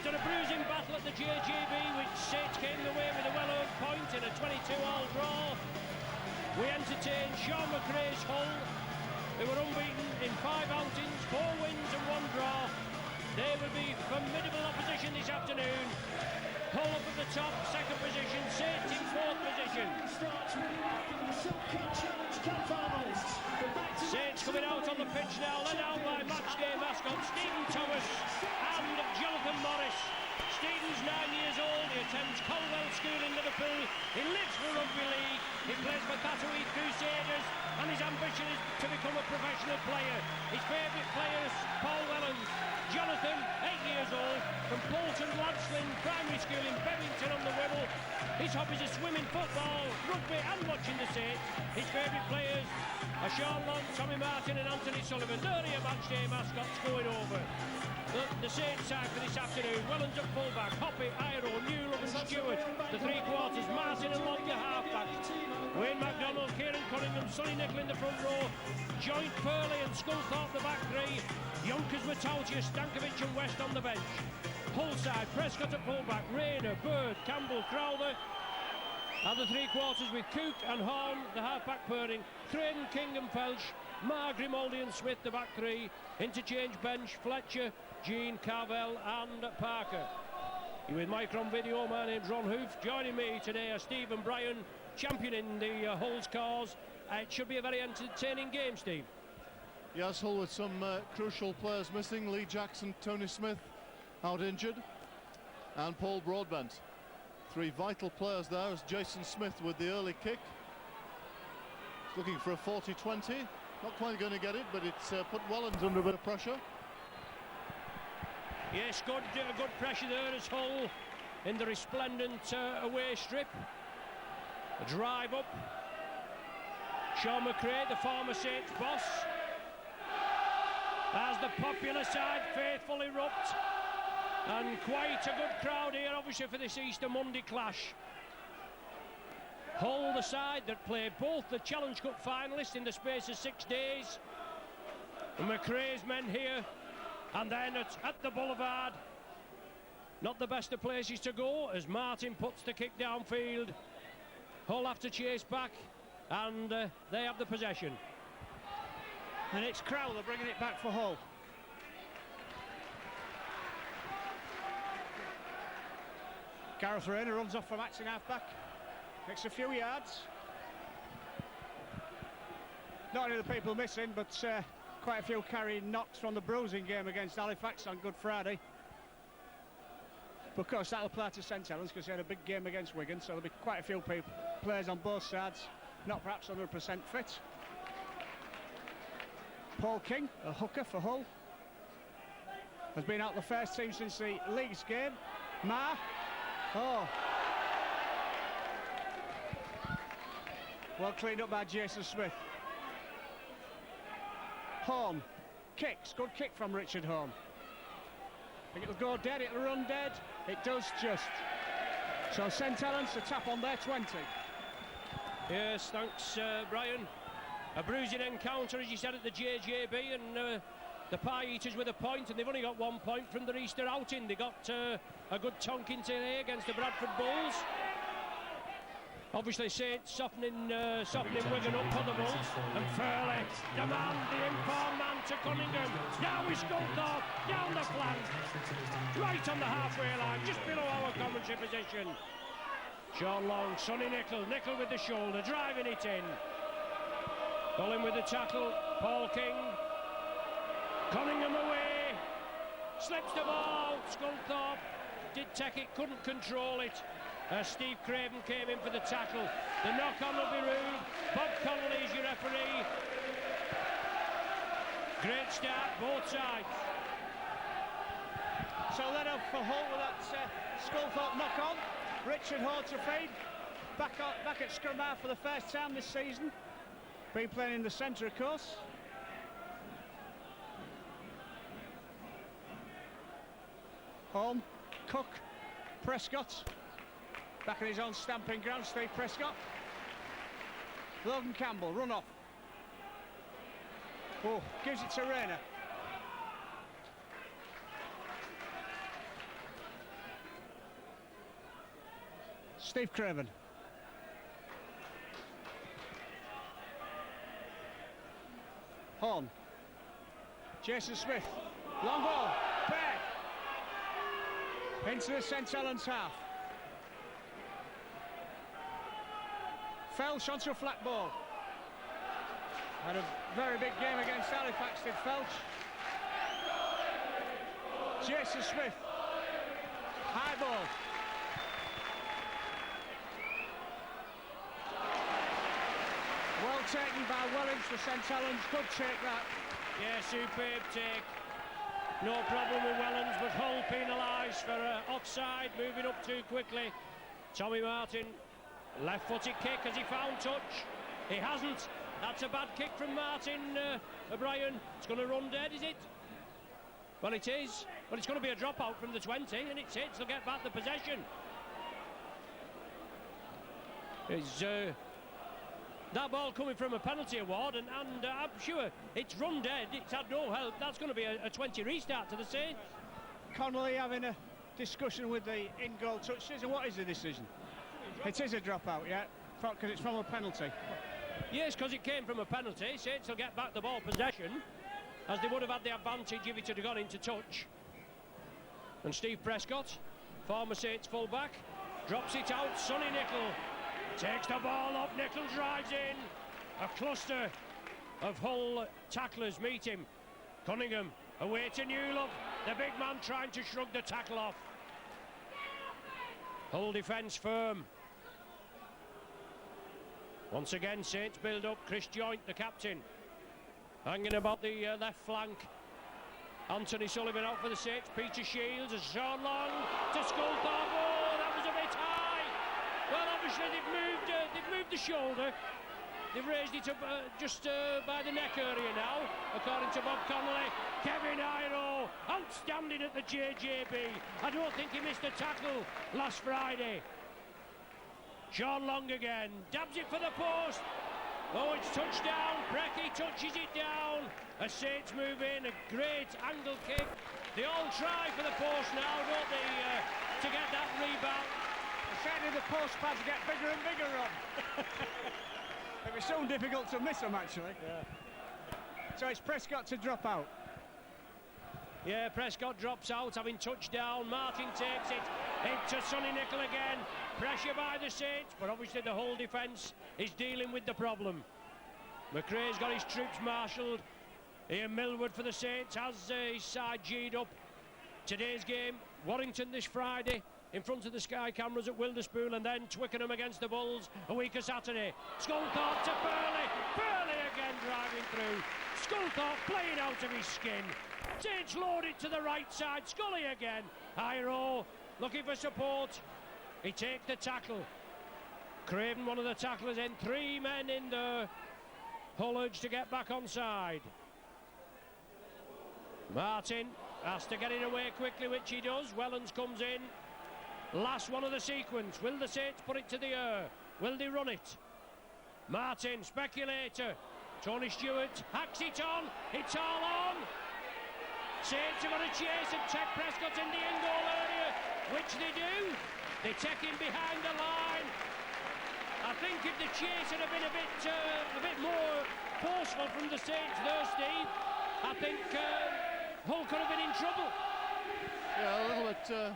got a bruising battle at the JJB, which Saints came away with a well-earned point in a 22-all draw. We entertained Sean McRae's Hull, who were unbeaten in 5 outings, 4 wins and 1 draw. They will be formidable opposition this afternoon. Hull up at the top, 2nd position, Saints in 4th position. Saints coming out on the pitch now, led out by matchday mascot Stephen Thomas and Jonathan Morris. Stephen's 9 years old, he attends Colwell School in Liverpool, he lives for rugby league, he plays for Catawee Crusaders, and his ambition is to become a professional player. His favourite player is Paul Wellens. Jonathan, 8 years old, from Bolton Ladslin Primary School in Bevington on the Wirral. His hobbies are swimming, football, rugby and watching the Saints. His favourite players are Sean Long, Tommy Martin and Anthony Sullivan. There are your matchday mascots going over. The Saints side for this afternoon: Wellens at fullback, Hoppy, Iro, Newland and Stewart. The 3/4, Martin and Long the halfback. Wayne MacDonald, Kieran Cunningham, Sonny Nicol in the front row. Joint, Furley and Sculthorpe the back 3. Yonkers, Matautia, Stankovic and West on the bench. Hull side, Prescott at fullback, Rayner, Bird, Campbell, Crowther. And the 3/4 with Cook and Horn, the half-back pairing. Crane, King and Felch, Marr, Grimaldi and Smith, the back 3. Interchange bench, Fletcher, Jean, Carvel and Parker. You with Micron Video, my name's Ron Hoof. Joining me today are Steve and Brian, championing the Hull's cause. It should be a very entertaining game, Steve. Yes, Hull with some crucial players missing. Lee Jackson, Tony Smith out injured, and Paul Broadbent. 3 vital players there as Jason Smith with the early kick. He's looking for a 40-20. Not quite going to get it, but it's put Wellens under a bit of pressure. Yes, good pressure there as Hull in the resplendent away strip. A drive up. Sean McRae, the former Saints boss, as the popular side faithfully erupt. And quite a good crowd here, obviously, for this Easter Monday clash. Hull, the side that play both the Challenge Cup finalists in the space of 6 days. And McRae's men here, and then at the Boulevard. Not the best of places to go, as Martin puts the kick downfield. Hull have to chase back, and they have the possession. And it's Crowther bringing it back for Hull. Gareth Rayner runs off from Axon half-back. Makes a few yards. Not only the people missing, but quite a few carrying knocks from the bruising game against Halifax on Good Friday. But of course that'll apply to St Helens because they had a big game against Wigan, so there'll be quite a few players on both sides, not perhaps 100% fit. Paul King, a hooker for Hull, has been out the first team since the league's game. Marr, well cleaned up by Jason Smith. Horn kicks, good kick from Richard Horn. Think it'll go dead, it'll run dead. It does just. So St Helens to tap on their 20. Yes, thanks Brian. A bruising encounter, as you said, at the JJB, and the Pie Eaters with a point, and they've only got 1 point from their Easter outing. They got a good tonking today against the Bradford Bulls. Obviously Saints softening Wigan up for the Bulls. And Furley, the man, the informed man to Cunningham. Now is Sculthorpe, down the flank. Right on the halfway line, just below our commentary position. Sean Long, Sonny Nicol with the shoulder, driving it in. Pulling with the tackle, Paul King. Cunningham away. Slips the ball, Sculthorpe did take it, couldn't control it. Steve Craven came in for the tackle. The knock-on will be ruled. Bob Connolly is your referee. Great start, both sides. So led up for Hull with that Sculthorpe knock-on. Richard Hortefeed back at scrum half for the first time this season. Been playing in the centre, of course. Home, Cook, Prescott. Back in his own stamping ground, Steve Prescott. Logan Campbell, run off. Oh, gives it to Rayner. Steve Craven. Horn. Jason Smith. Long ball. Back. Into the St Helens half. Felch onto a flat ball. Had a very big game against Halifax, did Felch. Jason Smith. High ball. Well taken by Wellens for St Helens. Good take that. Yeah, superb take. No problem with Wellens, but Hull penalised for offside, moving up too quickly. Tommy Martin, left-footed kick. Has he found touch? He hasn't. That's a bad kick from Martin O'Brien. It's going to run dead, is it? Well, it is. Well, it's going to be a dropout from the 20, and it's hit. They'll get back the possession. Is that ball coming from a penalty award, and I'm sure it's run dead. It's had no help. That's going to be a 20 restart to the Saints. Connolly having a discussion with the in-goal touches, and what is the decision? It is a dropout, yeah, because it's from a penalty. Yes, because it came from a penalty. Saints will get back the ball possession, as they would have had the advantage if it had gone into touch. And Steve Prescott, former Saints fullback, drops it out. Sonny Nicol takes the ball up. Nicol drives in. A cluster of Hull tacklers meet him. Cunningham away to Newlove. The big man trying to shrug the tackle off. Hull defence firm. Once again, Saints build up. Chris Joynt, the captain, hanging about the left flank. Anthony Sullivan out for the Saints. Peter Shields as Sean Long to Sculthorpe. Oh, that was a bit high. Well, obviously they've moved the shoulder. They've raised it up just by the neck area now, according to Bob Connolly. Kevin Iro, outstanding at the JJB. I don't think he missed a tackle last Friday. Sean Long again, dabs it for the post. Oh, it's touchdown. Brecky touches it down. As Saints move in, a great angle kick. They all try for the post now, don't they, to get that rebound. Certainly the post pads get bigger and bigger, Rob. It'll be so difficult to miss them, actually. Yeah. So it's Prescott to drop out. Yeah, Prescott drops out, having touchdown. Martin takes it into Sonny Nicol again. Pressure by the Saints, but obviously the whole defence is dealing with the problem. McRae's got his troops marshalled. Ian Millward for the Saints has his side G'd up. Today's game, Warrington this Friday, in front of the Sky cameras at Wilderspool, and then Twickenham against the Bulls a week of Saturday. Sculthorpe to Burley. Burley again driving through. Sculthorpe playing out of his skin. Saints load it to the right side. Scully again. Iro looking for support. He takes the tackle. Craven, one of the tacklers in. 3 men in there. Hull urge to get back on side. Martin has to get it away quickly, which he does. Wellens comes in. Last one of the sequence. Will the Saints put it to the air? Will they run it? Martin, speculator. Tony Stewart hacks it on. It's all on. Saints are going to chase and check Prescott in the in-goal area, which they do. They take him behind the line. I think if the chase had been a bit more forceful from the Saints there, Steve, I think Hull could have been in trouble. Yeah, a little bit.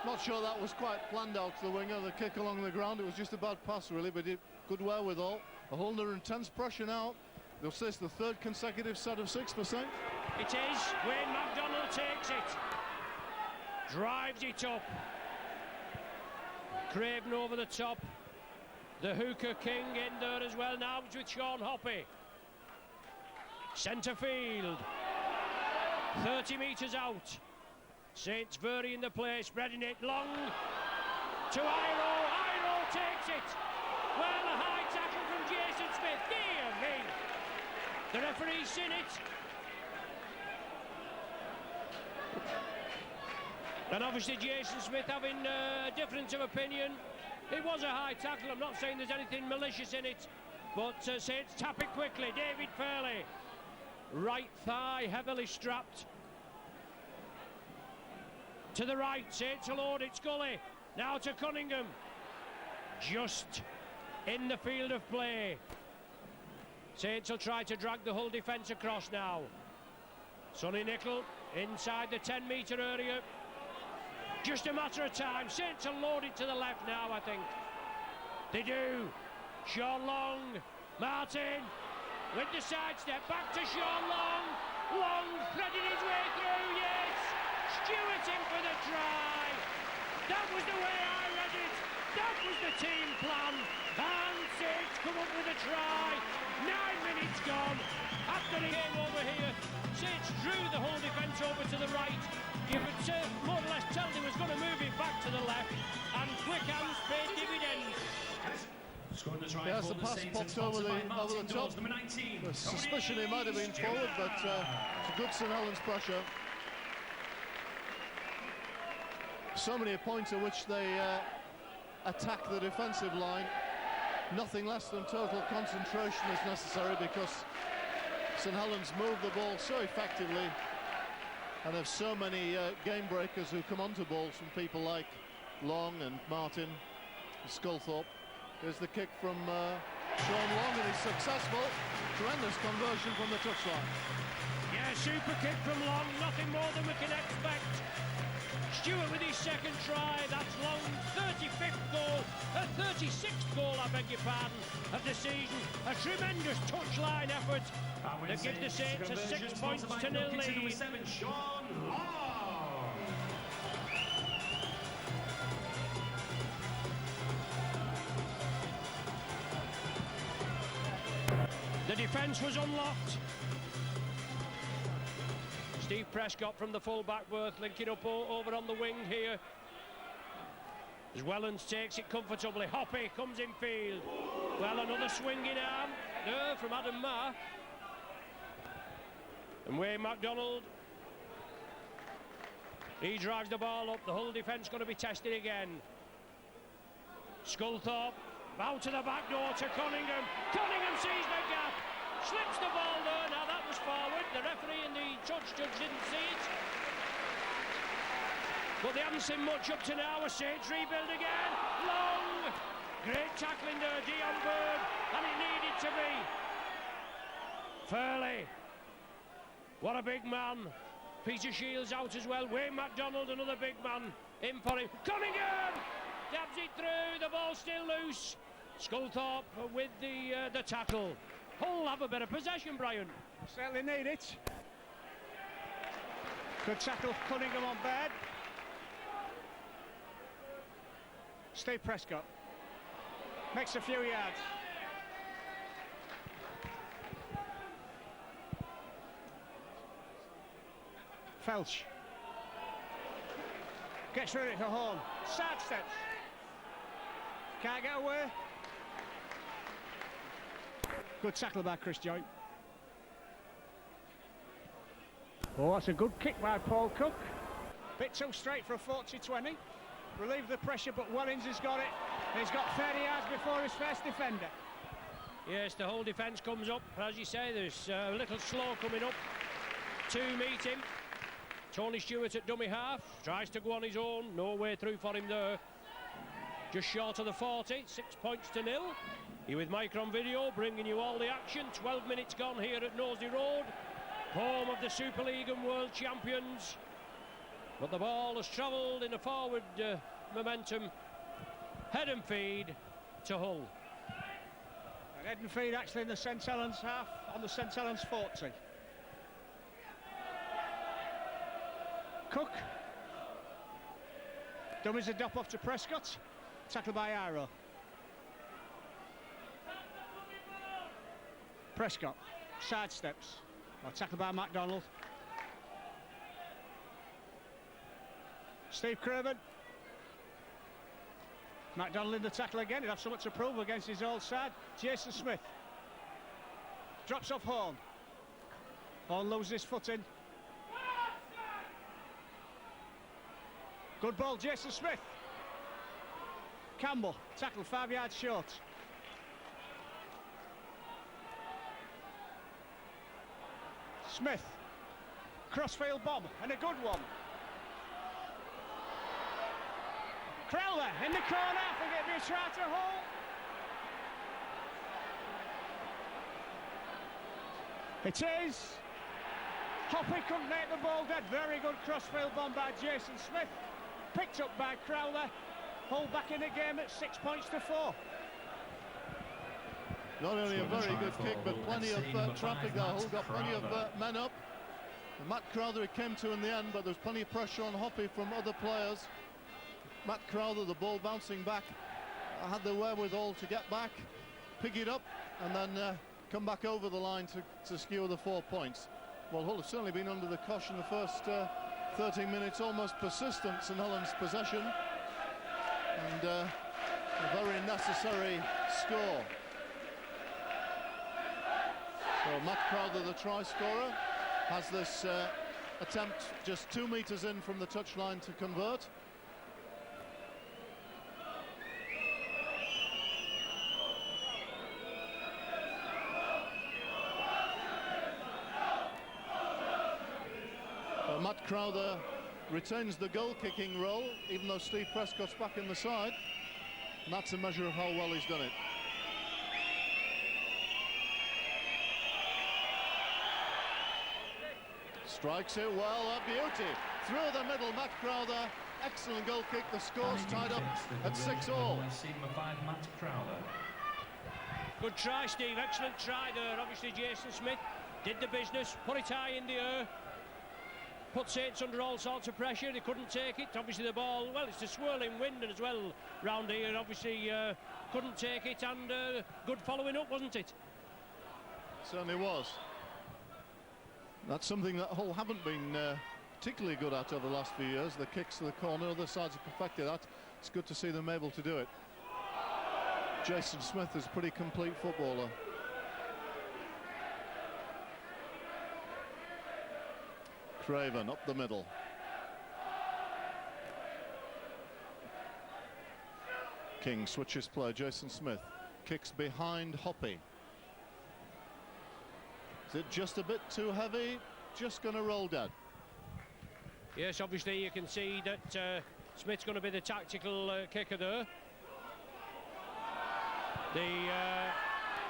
Not sure that was quite planned out to the winger. The kick along the ground, it was just a bad pass really, but good wherewithal. A Hull under intense pressure now. They'll say it's the 3rd consecutive set of 6%. It is. Wayne MacDonald takes it. Drives it up. Craven over the top. The hooker king in there as well now. It's with Sean Hoppy. Centre field. 30 metres out. Saints varying the play, spreading it long to Iro. Iro takes it. Well, a high tackle from Jason Smith. Dear me. The referee's seen it. And obviously Jason Smith having a difference of opinion. It was a high tackle. I'm not saying there's anything malicious in it, but Saints tap it quickly. David Fairley, right thigh heavily strapped. To the right, Saints will load it. Scully now to Cunningham. just in the field of play. Saints will try to drag the Hull defence across now. Sonny Nicol inside the 10-metre area. Just a matter of time. Saints are loaded to the left now, I think. They do. Sean Long, Martin with the sidestep, back to Sean Long. Long threading his way through, yes. Stewart in for the try. That was the way I read it. That was the team plan. And Saints come up with a try. 9 minutes gone. After he came over here, Saints drew the whole defence over to the right. You could more or less tell he was going to move it back to the left. And quick hands paid dividends. Yes, the pass popped over the top. The suspicion he might have been forward, but it's a good St Helens pressure. So many points at which they attack the defensive line. Nothing less than total concentration is necessary because St Helens move the ball so effectively and have so many game breakers who come onto balls from people like Long and Martin, Sculthorpe. Here's the kick from Sean Long, and he's successful. Tremendous conversion from the touchline. Yeah, super kick from Long, nothing more than we can expect. Stewart with his second try, that's Long's 35th goal, 36th goal, I beg your pardon, of the season. A tremendous touchline effort that gives the Saints a 6 points to nil lead. Sean Long. The defence was unlocked. Steve Prescott from the full-back berth linking up over on the wing here. As Wellens takes it comfortably. Hoppy comes in field. Well, another swinging arm there from Adam Marr. And Wayne MacDonald. He drives the ball up. The Hull defence going to be tested again. Sculthorpe out to the back door to Cunningham. Cunningham sees the gap. Slips the ball there. Now that was forward. The referee and the judge didn't see it. But they haven't seen much up to now. A Saints rebuild again. Long. Great tackling there, Dion Bird. And it needed to be. Furley. What a big man. Peter Shields out as well. Wayne MacDonald, another big man. In for him. Cunningham! Dabs it through. The ball still loose. Sculthorpe with the tackle. Hull have a bit of possession, Brian. Certainly need it. Good tackle, Cunningham on Baird. Steve Prescott makes a few yards. Felch gets rid of it to Horn. Side steps. Can't get away. Good tackle by Chris Joynt. Oh, that's a good kick by Paul Cook. Bit too straight for a 40-20. Relieved the pressure, but Wellens has got it. He's got 30 yards before his first defender. Yes, the whole defence comes up. As you say, there's a little slow coming up to meet him. Tony Stewart at dummy half. Tries to go on his own. No way through for him there. Just short of the 40. 6 points to nil. Here with Micron Video, bringing you all the action. 12 minutes gone here at Nosey Road, home of the Super League and World Champions. But the ball has travelled in a forward momentum. Head and feed to Hull. And head and feed actually in the St Helens half, on the St Helens 40. Cook. Dummies a dop off to Prescott. Tackled by Iro. Prescott sidesteps. Tackled by MacDonald. Steve Craven. MacDonald in the tackle again. He'll have something to prove against his old side. Jason Smith. Drops off Horn. Horn loses his footing. Good ball, Jason Smith. Campbell, tackled 5 yards short. Smith, crossfield bomb, and a good one. Crowler in the corner, I think it'd be a try to Hull. It is. Hoppy couldn't make the ball dead. Very good crossfield bomb by Jason Smith. Picked up by Crowler. Hull back in the game at 6 points to 4. Not only a very good kick, but plenty of traffic there. Hull got plenty of men up. And Matt Crowther it came to in the end, but there was plenty of pressure on Hoppy from other players. Matt Crowther, the ball bouncing back, had the wherewithal to get back, pick it up, and then come back over the line to skewer the 4 points. Well, Hull have certainly been under the cosh in the first 13 minutes, almost persistent St Helens possession, and a very necessary score. So Matt Crowther, the try scorer, has this attempt just 2 meters in from the touchline to convert. Matt Crowther retains the goal-kicking role, even though Steve Prescott's back in the side. And that's a measure of how well he's done it. Strikes it well, a beauty. Through the middle, Matt Crowther. Excellent goal kick. The score's tied up at 6-all. Good try, Steve. Excellent try there. Obviously, Jason Smith did the business, put it high in the air. Put Saints under all sorts of pressure. They couldn't take it. Obviously the ball, well, it's the swirling wind as well round here. Obviously couldn't take it, and good following up, wasn't it? Certainly was. That's something that Hull haven't been particularly good at over the last few years. The kicks to the corner, other sides have perfected that. It's good to see them able to do it. Jason Smith is a pretty complete footballer. Craven up the middle. King switches play. Jason Smith kicks behind Hoppy. Is it just a bit too heavy? Just going to roll dead. Yes, obviously you can see that Smith's going to be the tactical kicker there.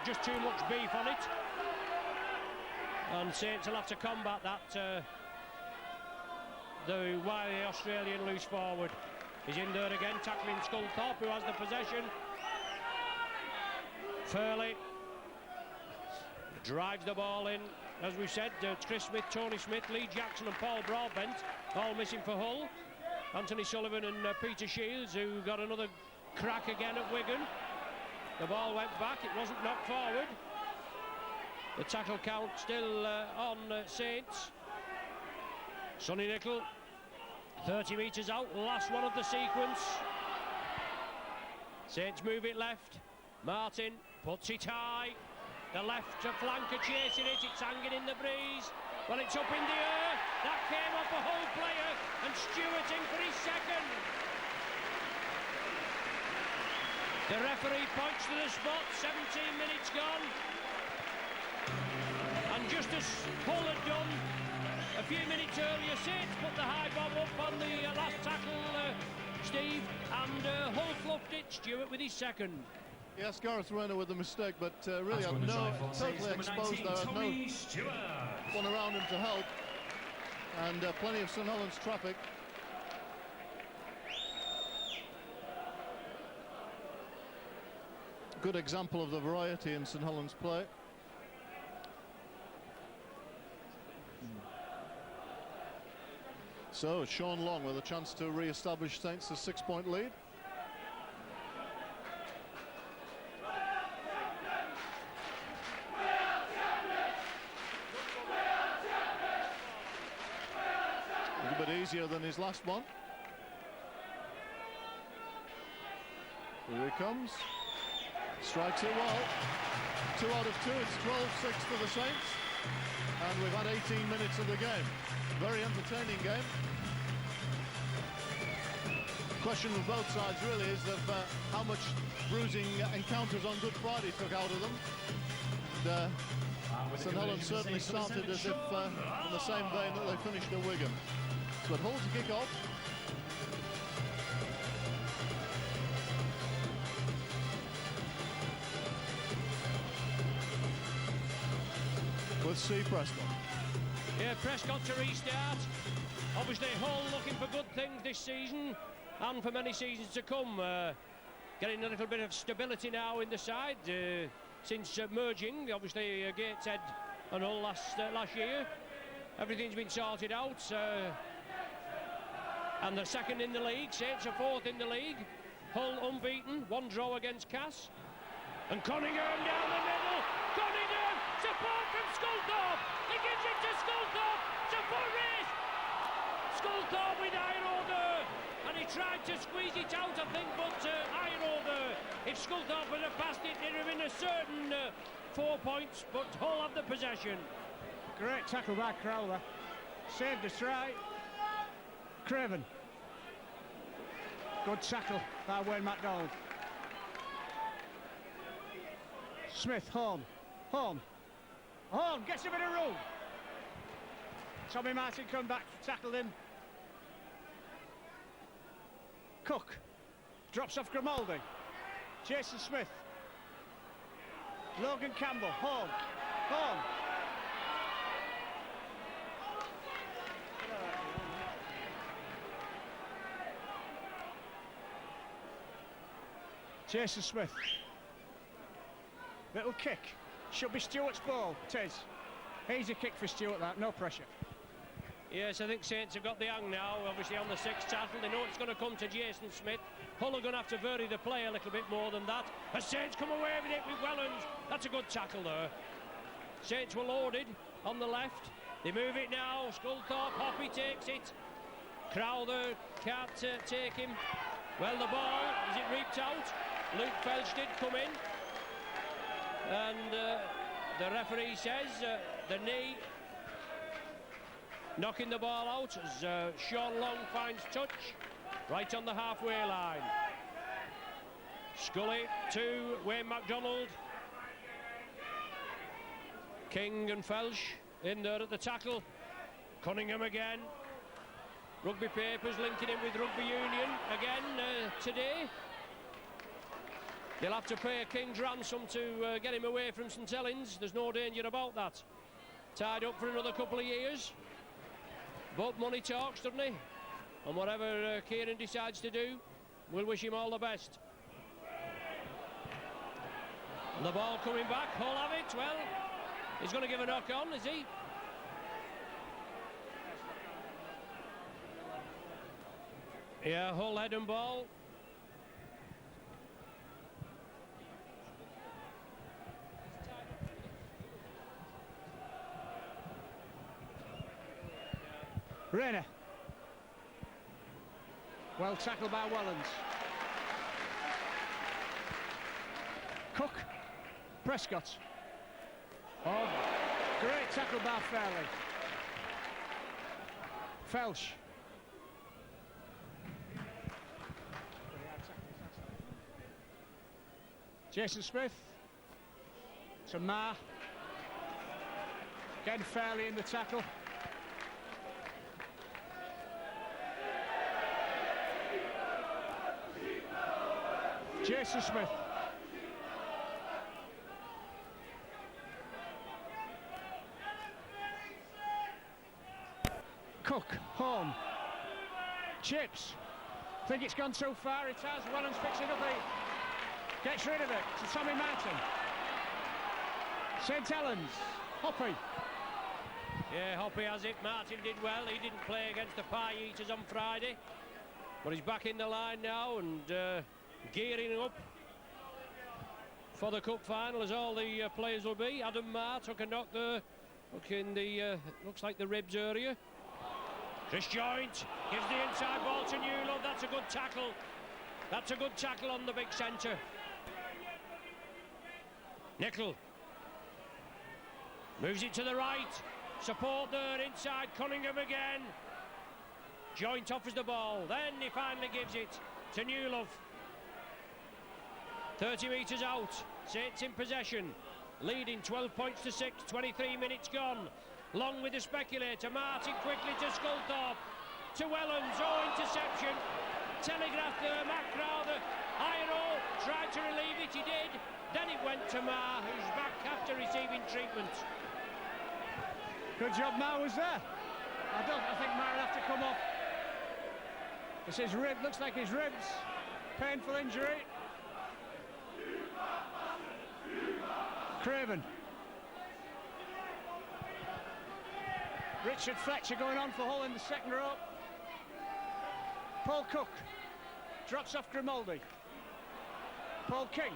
Just too much beef on it, and Saints will have to combat that. The wily Australian loose forward is in there again, tackling Sculthorpe, who has the possession. Fairley drives the ball in, as we said. Chris Smith, Tony Smith, Lee Jackson and Paul Broadbent all missing for Hull. Anthony Sullivan and Peter Shields, who got another crack again at Wigan. The ball went back, it wasn't knocked forward. The tackle count still on Saints. Sonny Nicol, 30 metres out, last one of the sequence. Saints move it left. Martin puts it high. The left flanker chasing it, it's hanging in the breeze. Well, it's up in the air. That came off a Hull player, and Stewart in for his second. The referee points to the spot, 17 minutes gone. And just as Hull had done a few minutes earlier, Saints put the high bomb up on the last tackle, Steve, and Hull fluffed it. Stewart with his second. Yes, Gareth Rayner with the mistake, but really had no, totally exposed there, had no one around him to help, and plenty of St Helens traffic. Good example of the variety in St Helens play. So Sean Long with a chance to re-establish Saints' 6-point lead. A little bit easier than his last one. Here he comes. Strikes it well. 2 out of 2. It's 12-6 for the Saints. And we've had 18 minutes of the game. Very entertaining game. The question of both sides really is of how much bruising encounters on Good Friday took out of them. And, St Helens certainly started as if in the same vein that they finished at Wigan. So at Hull to kick off. with C. Prescott. Yeah, Prescott to restart. Obviously Hull looking for good things this season and for many seasons to come. Getting a little bit of stability now in the side since merging, obviously Gateshead and Hull last year. Everything's been sorted out. And they're second in the league, Saints are fourth in the league. Hull unbeaten, one draw against Cass. And Cunningham down the middle. Cunningham, support from Sculthorpe. He gives it to Sculthorpe. It's a foot race. Sculthorpe with Iroda. And he tried to squeeze it out, I think, but Iroda, if Sculthorpe would have passed it, they'd have been a certain 4 points, but Hull have the possession. Great tackle by Crowler. Saved the try. Craven. Good tackle by Wayne MacDonald. Smith, Horn. Horn gets a bit of room. Tommy Martin come back, tackled him. Cook drops off Grimaldi. Jason Smith. Logan Campbell. Horn. Jason Smith. Little kick. Should be Stewart's ball. Tis. Easy kick for Stewart, that. No pressure. Yes, I think Saints have got the hang now, obviously on the sixth tackle. They know it's going to come to Jason Smith. Hull are going to have to vary the play a little bit more than that. As Saints come away with it with Wellens. That's a good tackle there. Saints were loaded on the left. They move it now. Sculthorpe, Hoppy takes it. Crowther can't take him. Well, the ball, is it reaped out? Luke Felch did come in. And the referee says the knee knocking the ball out as Sean Long finds touch right on the halfway line. Scully to Wayne MacDonald. King and Felch in there at the tackle. Cunningham again. Rugby Papers linking him with Rugby Union again today. They'll have to pay a king's ransom to get him away from St Helens. There's no danger about that. Tied up for another couple of years. But money talks, doesn't he? And whatever Kieran decides to do, we'll wish him all the best. And the ball coming back, Hull have it. Well, he's going to give a knock on, is he? Yeah, Hull head and ball. Rayner. Well tackled by Wellens. Cook. Prescott. Oh, great tackle by Fairley. Felch. Jason Smith. To Ma. Again Fairley in the tackle. Jason Smith. Cook, home. Chips. Think it's gone too far, it has. Wellens picks it up, he gets rid of it to Tommy Martin. St Helens, Hoppy. Yeah, Hoppy has it. Martin did well. He didn't play against the Pie Eaters on Friday, but he's back in the line now and gearing up for the cup final, as all the players will be. Adam Marr took a knock there, look in the looks like the ribs area. Chris Joint gives the inside ball to Newlove. That's a good tackle. That's a good tackle on the big centre. Nickel moves it to the right. Support there inside. Cunningham again. Joint offers the ball. Then he finally gives it to Newlove. 30 metres out. Saints in possession. Leading 12 points to 6. 23 minutes gone. Long with the speculator. Martin quickly to Sculthorpe. To Wellens. Oh, interception. Telegraph there. Matt Crowther. Iro tried to relieve it. He did. Then it went to Marr, who's back after receiving treatment. Good job, Mar was there. I think Mar will have to come off. It's his rib, looks like his ribs. Painful injury. Craven. Richard Fletcher going on for Hull in the second row. Paul Cook drops off Grimaldi. Paul King.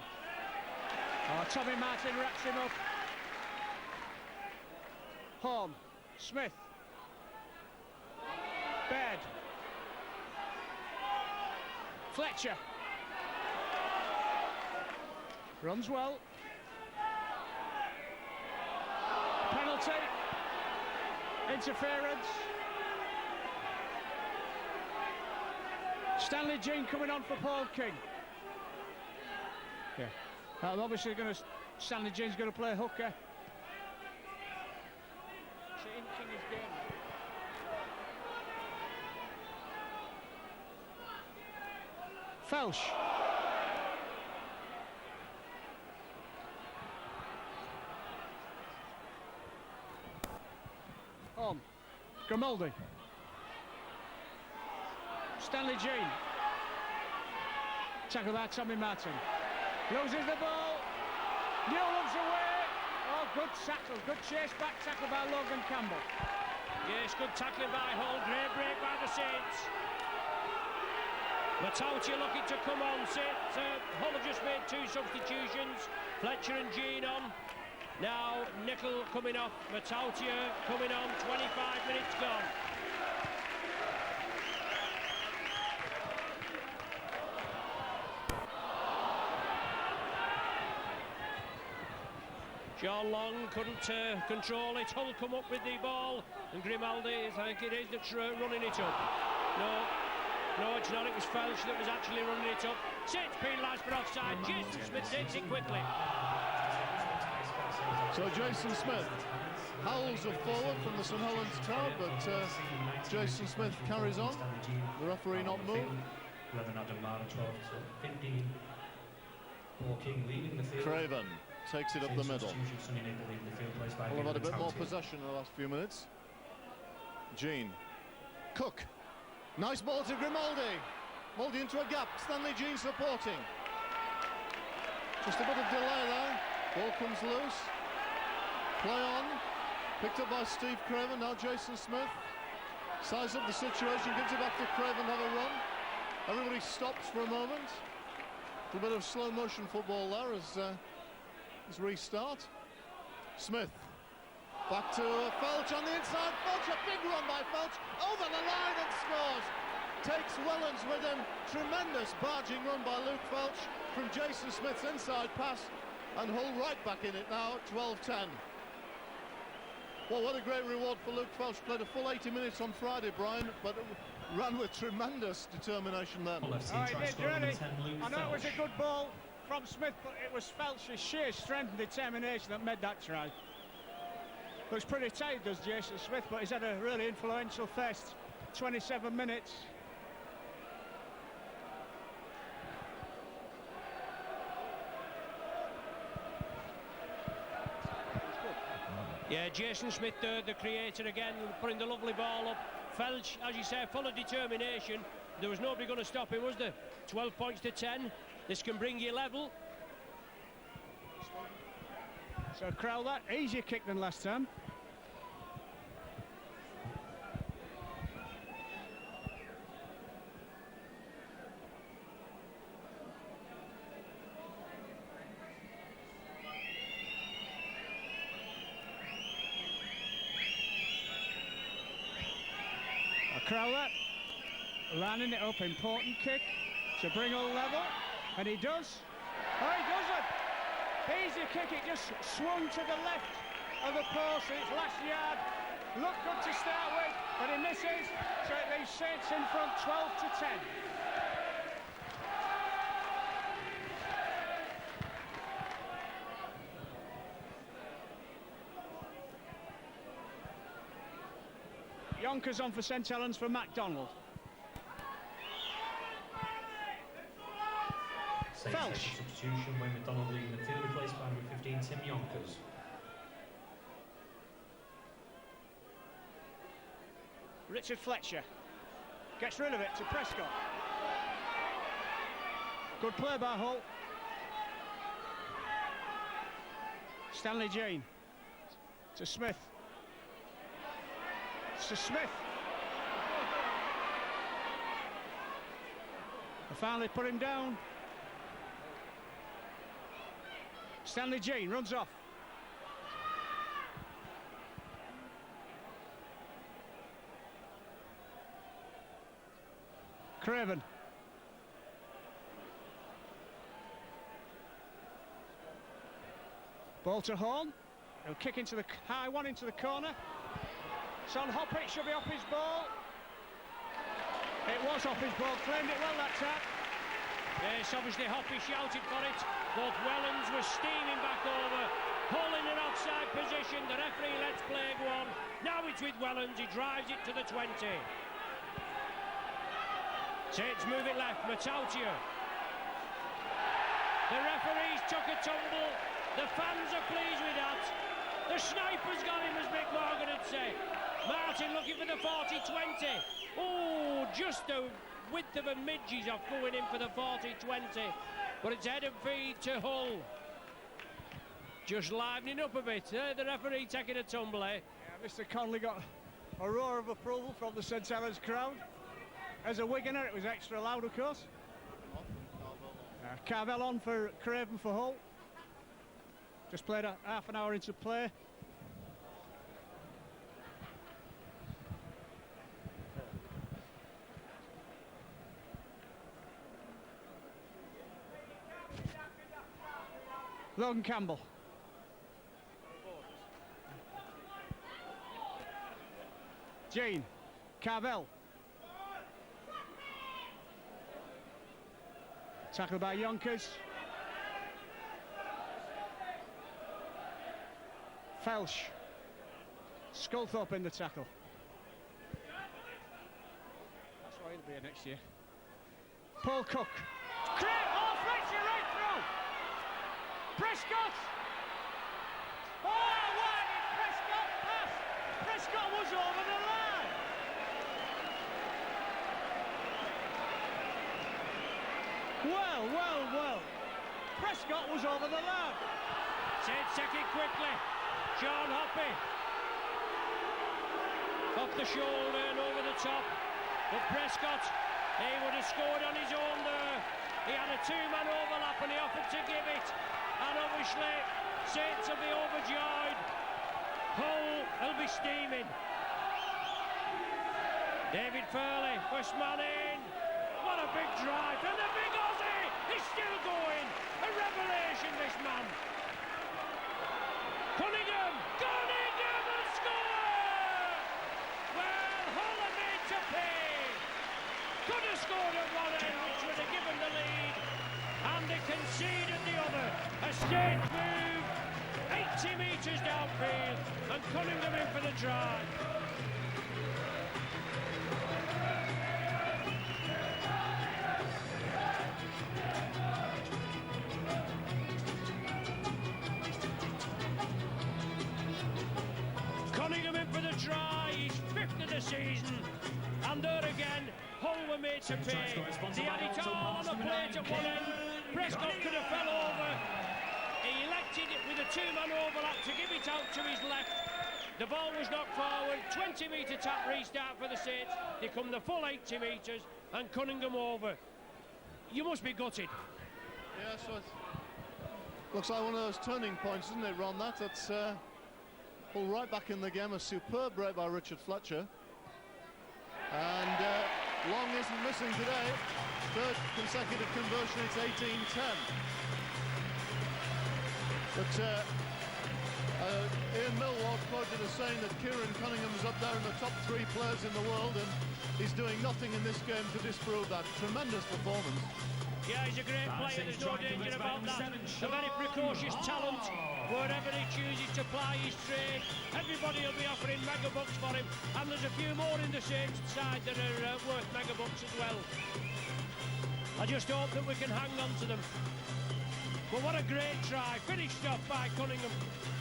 Oh, Tommy Martin wraps him up. Horn. Smith. Baird. Fletcher. Runs well. Penalty. Interference. Stanley Jean coming on for Paul King. Yeah. Obviously Stanley Jean's going to play hooker. King is game. Felsh. On. Grimaldi. Stanley Jean. Tackled by Tommy Martin. Loses the ball. Newland's away. Oh, good tackle. Good chase back tackle by Logan Campbell. Yes, good tackling by Hull. Great break by the Saints. Matautia looking to come on. Hull have just made 2 substitutions. Fletcher and Jean on. Now Nickel coming off. Matautia coming on. 25 minutes gone. John Long couldn't control it. Hull come up with the ball, and Grimaldi, I think it is, that's running it up. No, it's not. It was Felsh that was actually running it up. Saints penalised for offside. Jason Smith takes it quickly. So Jason Smith howls a forward from the St Helens crowd, but Jason Smith carries on. The referee not moved. Craven takes it up the middle. Well, have had a bit more possession in the last few minutes. Jean. Cook. Nice ball to Grimaldi. Grimaldi into a gap. Stanley Jean supporting. Just a bit of delay there. Ball comes loose. Play on. Picked up by Steve Craven. Now Jason Smith. Size up the situation. Gives it back to Craven to have a run. Everybody stops for a moment. A bit of slow motion football there as restart. Smith. Back to Felch on the inside. Felch, a big run by Felch. Over the line and scores. Takes Wellens with him. Tremendous barging run by Luke Felch from Jason Smith's inside pass. And Hull right back in it now at 12-10. Well, what a great reward for Luke Felch. Played a full 80 minutes on Friday, Brian, but ran with tremendous determination then. Oh, he did, really. I know it was a good ball from Smith, but it was Felch's sheer strength and determination that made that try. Looks pretty tight, does Jason Smith, but he's had a really influential first 27 minutes. Yeah, Jason Smith, the creator again, putting the lovely ball up. Felch, as you say, full of determination. There was nobody going to stop him, was there? 12 points to 10. This can bring you level. So Crowler, easier kick than last time. Crowler lining it up, important kick to bring Hull level, and he does. Oh, he doesn't. Easy kick, it just swung to the left of the post, and it's last yard. Looked good to start with, but he misses, so it leaves Saints in front 12-10. Yonkers on for St Helens for MacDonald. Felsh. Substitution when MacDonald leaving the field, replaced by number 15 Tim Yonkers. Richard Fletcher gets rid of it to Prescott. Good play by Hull. Stanley Jane to Smith. To Smith. They finally put him down. Stanley Jane runs off. Craven. Ball to Horn. He'll kick into the high one into the corner. Son Hoppich should be off his ball. It was off his ball, claimed it well that time. Yes, obviously Hoppy shouted for it, but Wellens was steaming back over. Hull in an offside position, the referee lets play go on. Now it's with Wellens, he drives it to the 20. Saints move it left, Matautia. The referees took a tumble, the fans are pleased with that. The sniper's got him, as Mick Morgan had said. Martin looking for the 40-20. Oh, just the width of a midge off going in for the 40-20. But it's head and feed to Hull. Just livening up a bit. The referee taking a tumble, eh? Yeah, Mr. Conley got a roar of approval from the St Helens crowd. As a Wiganer, it was extra loud, of course. Carvel on for Craven for Hull. Just played a half an hour into play. Logan Campbell. Jane. Carvel. Tackled by Yonkers. Felsh. Sculthorpe in the tackle. That's why he'll be here next year. Paul Cook. Craig! Oh, Fletcher right through! Prescott! Oh, why did Prescott pass? Prescott was over the line! Well. Prescott was over the line. Saints check it quickly. Sean Hoppy. Off the shoulder and over the top. But Prescott, he would have scored on his own there. He had a two-man overlap and he offered to give it. And obviously, Saints will be overjoyed. Hull will be steaming. David Furley, first man in. What a big drive. And the big Aussie is still going. A revelation, this man. Cunningham will score! Well, Hull are made to pay. Could have scored at one end, which would have given the lead. And they conceded the other. A state move, 80 metres downfield, and Cunningham in for the try. Cunningham in for the try, he's fifth of the season. And there again, Hull were made to pay. They had it all on the plate at one end. Prescott could have fell over. He elected it with a two-man overlap to give it out to his left. The ball was knocked forward, 20-metre tap restart for the Saints. They come the full 80 metres and Cunningham over. You must be gutted. Yeah, so it looks like one of those turning points, isn't it, Ron? That's Hull right back in the game. A superb break by Richard Fletcher. And Long isn't missing today. Third consecutive conversion, it's 18-10. But Ian Millward quoted as saying that Kieran Cunningham is up there in the top 3 players in the world, and he's doing nothing in this game to disprove that. Tremendous performance. Yeah, he's a great player, there's no danger about that. A very precocious talent. Wherever he chooses to ply his trade, everybody will be offering mega bucks for him. And there's a few more in the same side that are worth mega bucks as well. I just hope that we can hang on to them. But what a great try, finished off by Cunningham.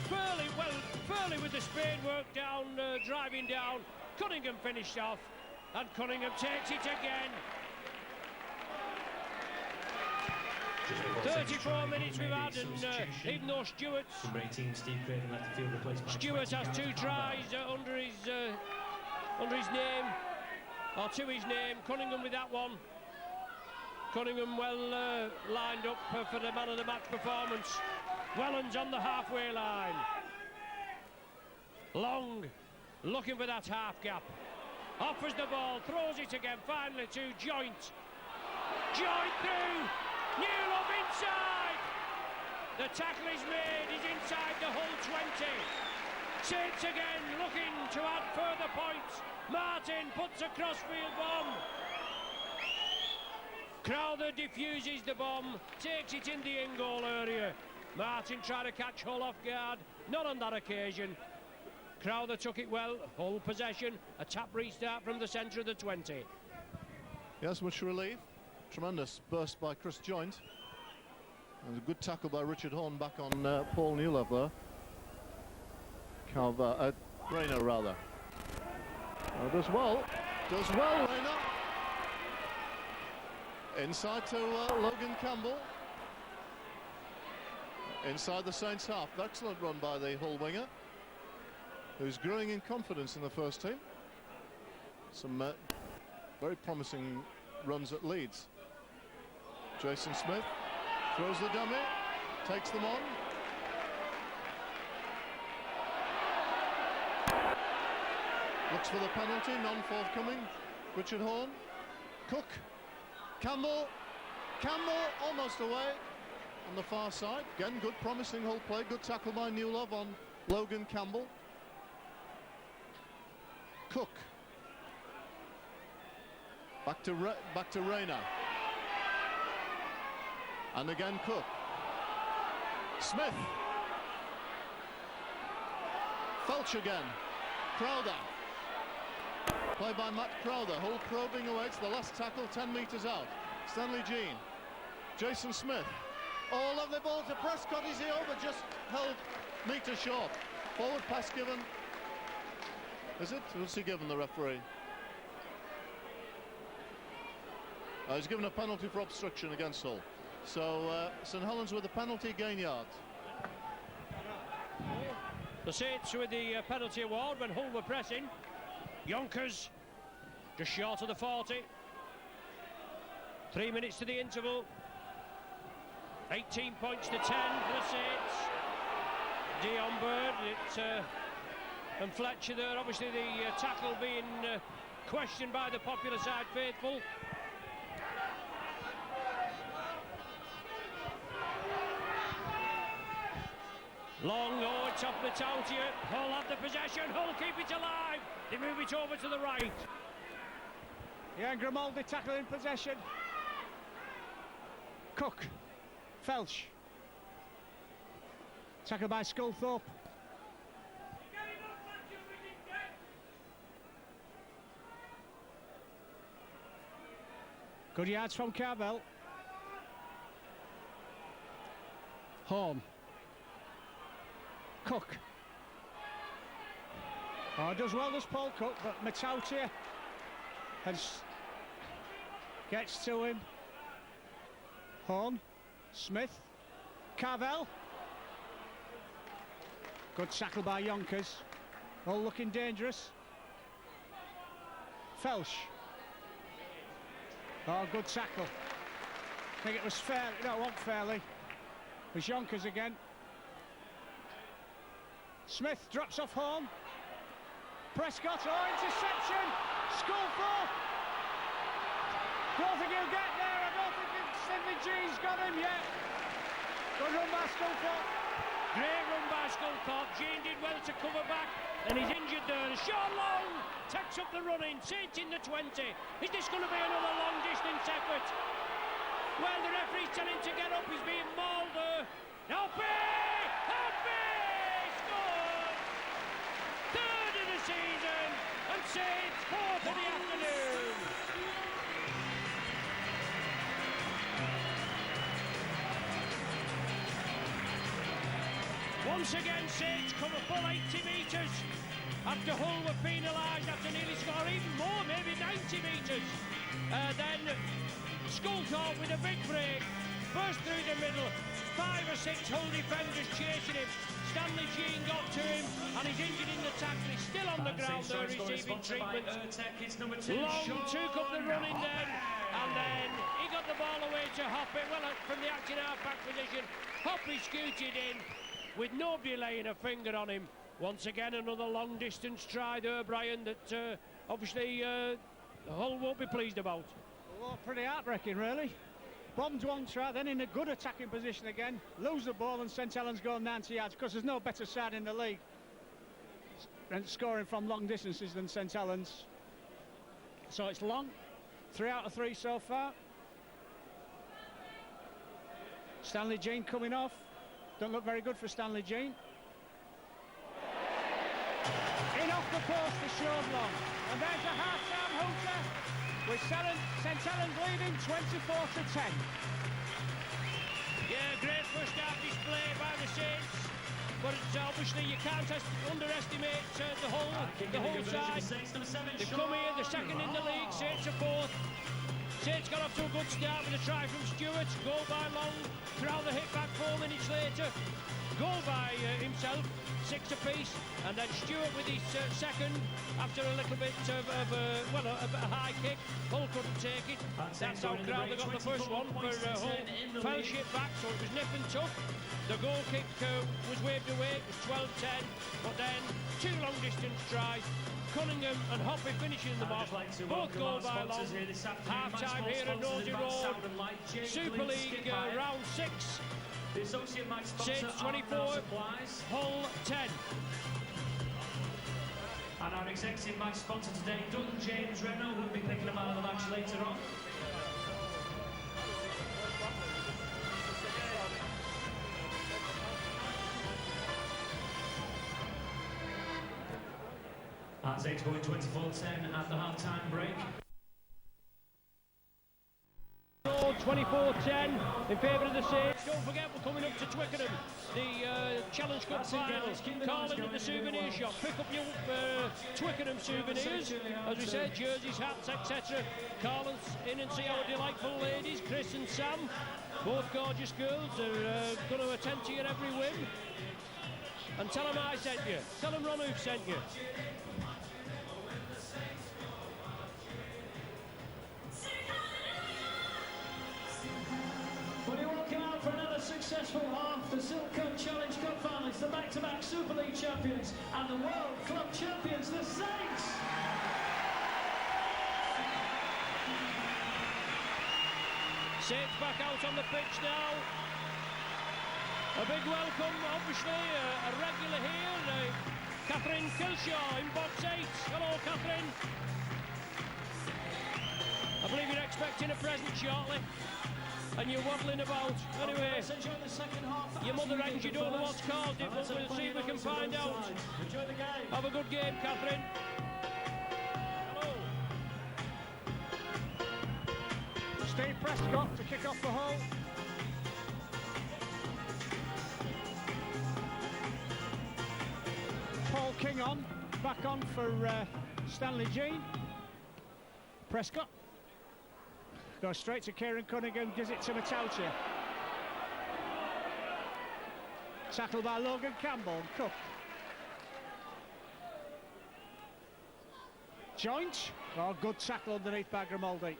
Furley with the spade work down, driving down. Cunningham finished off, and Cunningham takes it again. 34 minutes we've had, and even though Stewart has 2 tries under his name, or to his name, Cunningham with that one. Cunningham well lined up for the man of the match performance. Wellens on the halfway line. Long, looking for that half gap. Offers the ball, throws it again, finally to Joint. Joint through, Newlove inside. The tackle is made, he's inside the whole 20. Saints again, looking to add further points. Martin puts a crossfield bomb. Crowther diffuses the bomb, takes it in the in-goal area. Martin tried to catch Hull off guard, not on that occasion. Crowther took it well, Hull possession, a tap restart from the centre of the 20. Yes, much relief. Tremendous burst by Chris Joint. And a good tackle by Richard Horn back on Paul Newlove there. Rayner rather. Does well, Rayner. Inside to Logan Campbell. Inside the Saints half. Excellent run by the Hull winger, who's growing in confidence in the first team. Some very promising runs at Leeds. Jason Smith throws the dummy, takes them on. Looks for the penalty, none forthcoming. Richard Horn, Cook, Campbell almost away on the far side. Again, good promising Hull play, good tackle by Newlove on Logan Campbell. Cook. Back to Rayner. And again Cook. Smith. Felch again. Crowther. Play by Matt Crowther. Hull probing away. It's the last tackle, 10 metres out. Stanley Jean. Jason Smith. Oh, lovely ball to Prescott. Is he over? Just held metre short. Forward pass given. Is it? What's he given, the referee? He's given a penalty for obstruction against Hull. So St Helens with a penalty, gain yards. The Saints with the penalty award when Hull were pressing. Yonkers just short of the 40. 3 minutes to the interval. 18 points to 10 for the Saints. Dion Bird and Fletcher there. Obviously the tackle being questioned by the popular side faithful. Long, oh, it's off Matautia. Hull have the possession. Hull keep it alive. They move it over to the right. Yeah, and Grimaldi tackle in possession. Cook. Felch. Tackle by Sculthorpe. Good yards from Carvel. Horn. Cook. Oh, does well as Paul Cook, but Matautia gets to him. Horn. Smith. Carvel. Good tackle by Yonkers. All looking dangerous. Felch. Oh, good tackle. I think it was fair. No, it wasn't fairly. It was Yonkers again. Smith drops off Horn. Prescott, oh, interception! Sculthorpe! Don't think he'll get there. I don't think Stanley G's got him yet. Good run by Sculthorpe. Great run by Sculthorpe. Jean did well to cover back, and he's injured there. Sean Long takes up the running. Saints in the 20. Is this going to be another long-distance effort? Well, the referee's telling him to get up. He's being mauled there. Happy! Scored! Third of the season, and Saints fourth of the afternoon. Once again, Saints come a full 80 metres after Hull were penalised after nearly scoring even more, maybe 90 metres. Then Sculthorpe with a big break, burst through the middle, 5 or 6 Hull defenders chasing him. Stanley Jean got to him and he's injured in the tackle. He's still on the ground there receiving treatment. Long took up the running then, and then he got the ball away to Hoppy. Well, from the acting half-back position, Hoppy scooted in with nobody laying a finger on him. Once again, another long-distance try there, Brian, that obviously Hull won't be pleased about. Oh, pretty heartbreaking, really. Bombed one try, then in a good attacking position again. Lose the ball and St Helens go 90 yards, because there's no better side in the league and scoring from long distances than St Helens. So it's long. 3 out of 3 so far. Stanley Jean coming off. Don't look very good for Stanley Jean. In off the post for Sean Long. And there's a half-time hooter with St Helens leading 24-10. Yeah, great first half display by the Saints, but obviously you can't underestimate the whole side. They come here, they're second in the league, Saints are fourth. Saints got off to a good start with a try from Stewart, goal by Long, Crowther hit back 4 minutes later, goal by himself, 6 apiece, and then Stewart with his second after a little bit of a high kick. Hull couldn't take it. That's how Crowther got the first one for Hull. Fell shit back, so it was nip and tuck. The goal kick was waved away, it was 12-10, but then 2 long distance tries. Cunningham and Hoppy finishing them off, both goal by Long. Half-time here at Nosey Road, Super League round 6. Saints 24, Hull 10. And our executive match sponsor today, Doug and James Renault, will be picking them out of the match later on. And Saints going 24-10 at the half-time break. 24-10 in favour of the Saints. Don't forget, we're coming up to Twickenham, the Challenge Cup final. Carling at the souvenir shop. Pick up your Twickenham souvenirs, as we said, jerseys, hats, etc. Carling's in and see our delightful ladies, Chris and Sam, both gorgeous girls. They're going to attend to your every whim. And tell them I sent you. Tell them Ron Hoof sent you. Well, you're walking out for another successful half. The Silk Cup Challenge Cup finalists, the back-to-back Super League champions and the World Club champions, the Saints. Saints back out on the pitch now. A big welcome, obviously, a regular here, Catherine Kilshaw in box 8. Hello, Catherine. I believe you're expecting a present shortly. And you're waddling about. Anyway, your mother reckons you don't know what's caused it, but we'll see if we can find out. Enjoy the game. Have a good game, Catherine. Hello. Steve Prescott to kick off the Hull. Paul King back on for Stanley Jean. Prescott. Goes straight to Kieran Cunningham, gives it to Matautia. Tackled by Logan Campbell, Cook. Joint, oh, good tackle underneath by Grimaldi.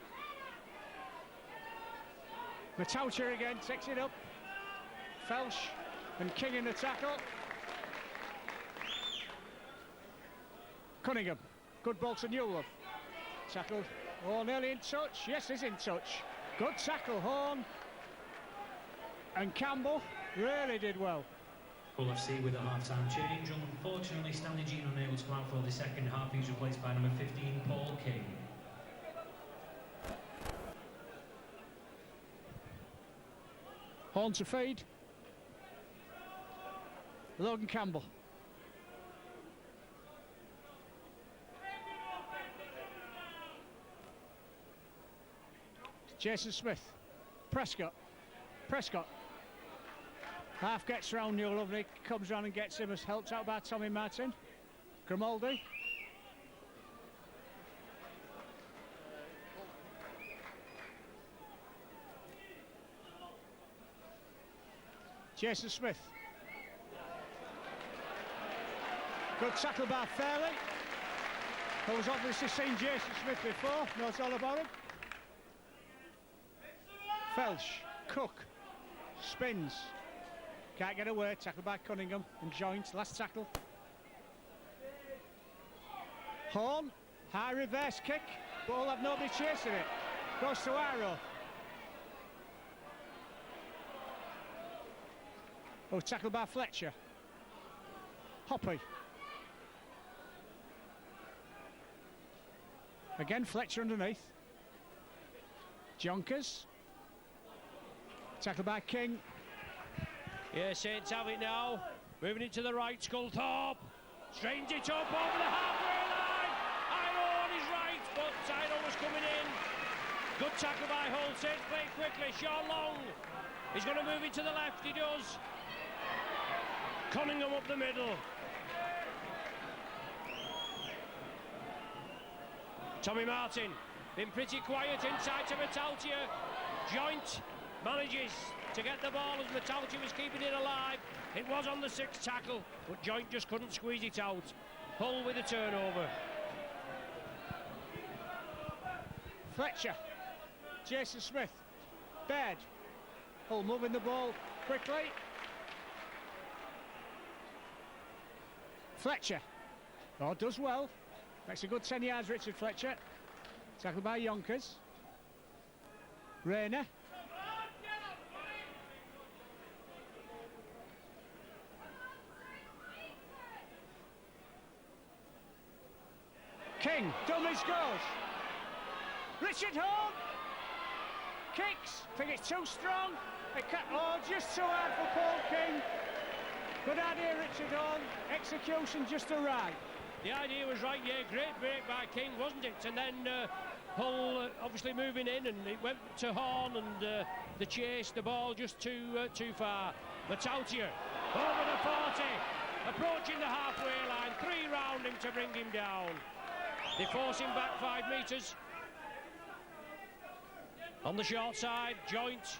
Matautia again, takes it up. Felsh and King in the tackle. Cunningham, good ball to Newell. Tackled. Oh, nearly in touch. Yes, he's in touch. Good tackle, Horn. And Campbell really did well. Hull FC with a half-time change. Unfortunately, Stanley Jean unable to come out for the second half. He's replaced by number 15, Paul King. Horn to feed. Logan Campbell. Jason Smith. Prescott. Half gets round New Lovely, comes round and gets him, as helped out by Tommy Martin. Grimaldi. Jason Smith. Good tackle by Fairley, who's obviously seen Jason Smith before, knows all about him. Felsh, Cook, spins, can't get away, tackle by Cunningham, and joint, last tackle. Horn, high reverse kick, ball have nobody chasing it, goes to Arrow. Oh, tackled by Fletcher. Hoppy. Again, Fletcher underneath. Jonkers. Tackled by King. Yeah, Saints have it now. Moving it to the right, Sculthorpe. Strains it up over the halfway line. Iron is right, but Iron was coming in. Good tackle by Hull. Saints play quickly. Sean Long. He's going to move it to the left. He does. Cunningham up the middle. Tommy Martin, been pretty quiet inside to Metaltia. Joint manages to get the ball as Metaltia was keeping it alive. It was on the sixth tackle, but Joint just couldn't squeeze it out. Hull with a turnover. Fletcher, Jason Smith, Baird. Hull moving the ball quickly. Fletcher, oh, does well. Makes a good 10 yards, Richard Fletcher. Tackled by Yonkers. Rayner. King, dummies goes. Richard Horn. Kicks, think it's too strong. Oh, just too hard for Paul King. Good idea, Richard Horn. Execution just right. The idea was right, yeah, great break by King, wasn't it? And then Hull obviously moving in, and it went to Horn, and the chase, the ball just too far. Metaltia over the 40, approaching the halfway line, 3 round him to bring him down. They force him back 5 metres. On the short side, Joint.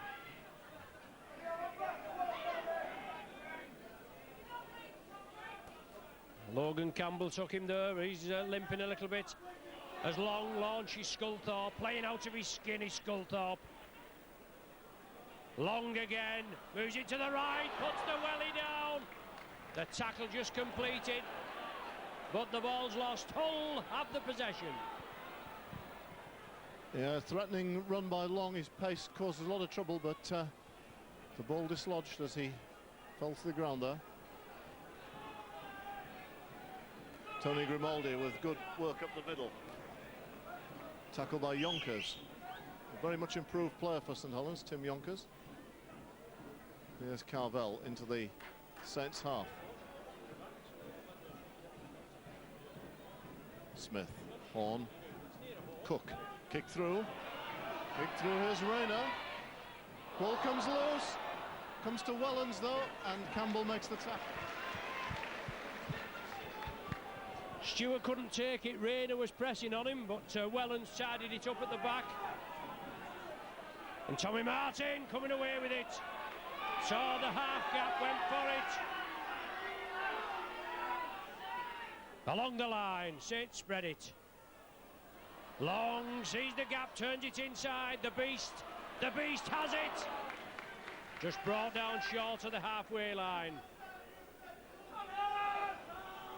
Logan Campbell took him there. He's limping a little bit. As Long launches Sculthorpe, playing out of his skin is Sculthorpe. Long again, moves it to the right, puts the welly down. The tackle just completed, but the ball's lost. Hull have the possession. Yeah, threatening run by Long. His pace causes a lot of trouble, but the ball dislodged as he fell to the ground there. Tony Grimaldi with good work up the middle. Tackled by Yonkers. A very much improved player for St Helens, Tim Yonkers. Here's Carvel into the Saints half. Smith, Horn, Cook, kick through. Here's Rayner. Ball comes loose. Comes to Wellens though, and Campbell makes the tackle. Stewart couldn't take it. Rayner was pressing on him, but Wellens tidied it up at the back. And Tommy Martin coming away with it. Saw the half gap, went for it. Along the line, Saints spread it. Long sees the gap, turns it inside. The Beast has it. Just brought down short of the halfway line.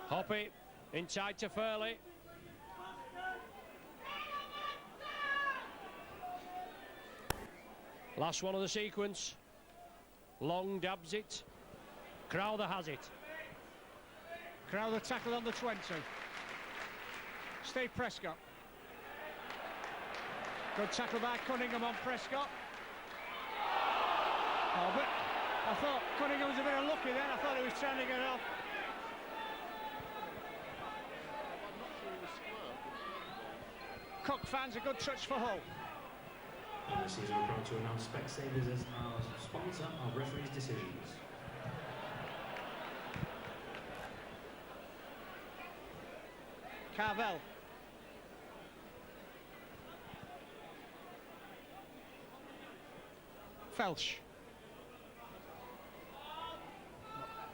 Hoppy inside to Fairley. Last one of the sequence. Long dabs it. Crowther has it. Crowther tackle on the 20. Steve Prescott. Good tackle by Cunningham on Prescott. Oh, but I thought Cunningham was a bit unlucky then. I thought he was trying to get off. Cook finds a good touch for Hull. This is we're proud to announce Specsavers as our sponsor of referees' decisions. Carvel. Felsh.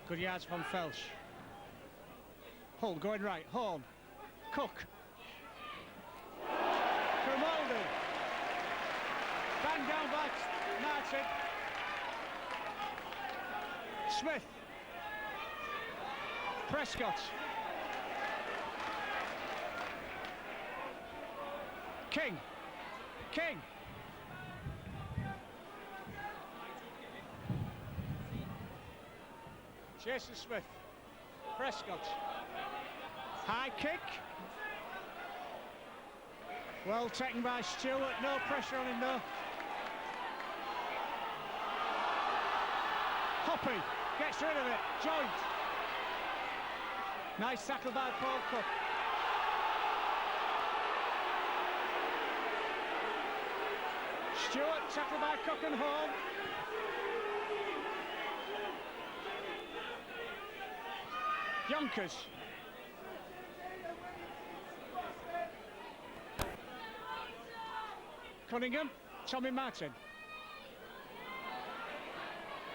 Good yards from Felsh. Hull going right. Horn. Cook. Grimaldi. Bang down by Martin. Smith. Prescott. King. King. Jason Smith. Prescott. High kick. Well taken by Stewart. No pressure on him though. Hoppy gets rid of it. Joint. Nice tackle by Paul Cook. Stewart tackled by Cook and Home. Yonkers. Cunningham. Tommy Martin.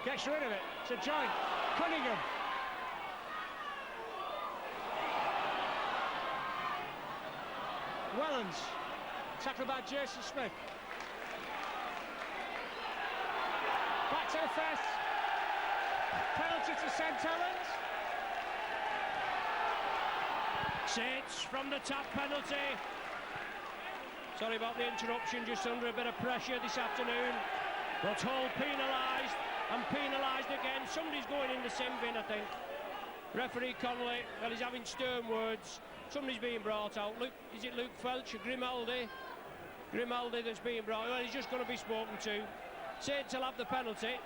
Gets rid of it. It's a joint. Cunningham. Wellens. Tackled by Jason Smith. Back to the fence. Penalty to St Helens. Saints from the tap penalty. Sorry about the interruption, just under a bit of pressure this afternoon. But Hull penalised and penalised again. Somebody's going in the same bin, I think. Referee Connolly, well, he's having stern words. Somebody's being brought out. Luke, is it Luke Felch or Grimaldi? Grimaldi that's being brought. Well, he's just going to be spoken to. Saints will have the penalty.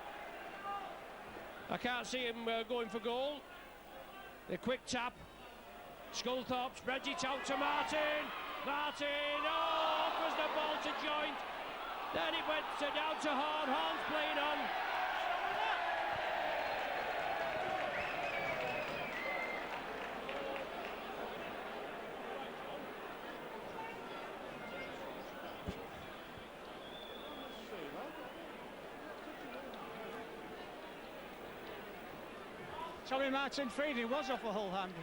I can't see him going for goal. The quick tap. Sculthorpe spreads it out to Martin. Martin, oh, off was the ball to Joint. Then it went down to Horn. Horn's playing on. Tommy Martin feeding was off a Hull hand.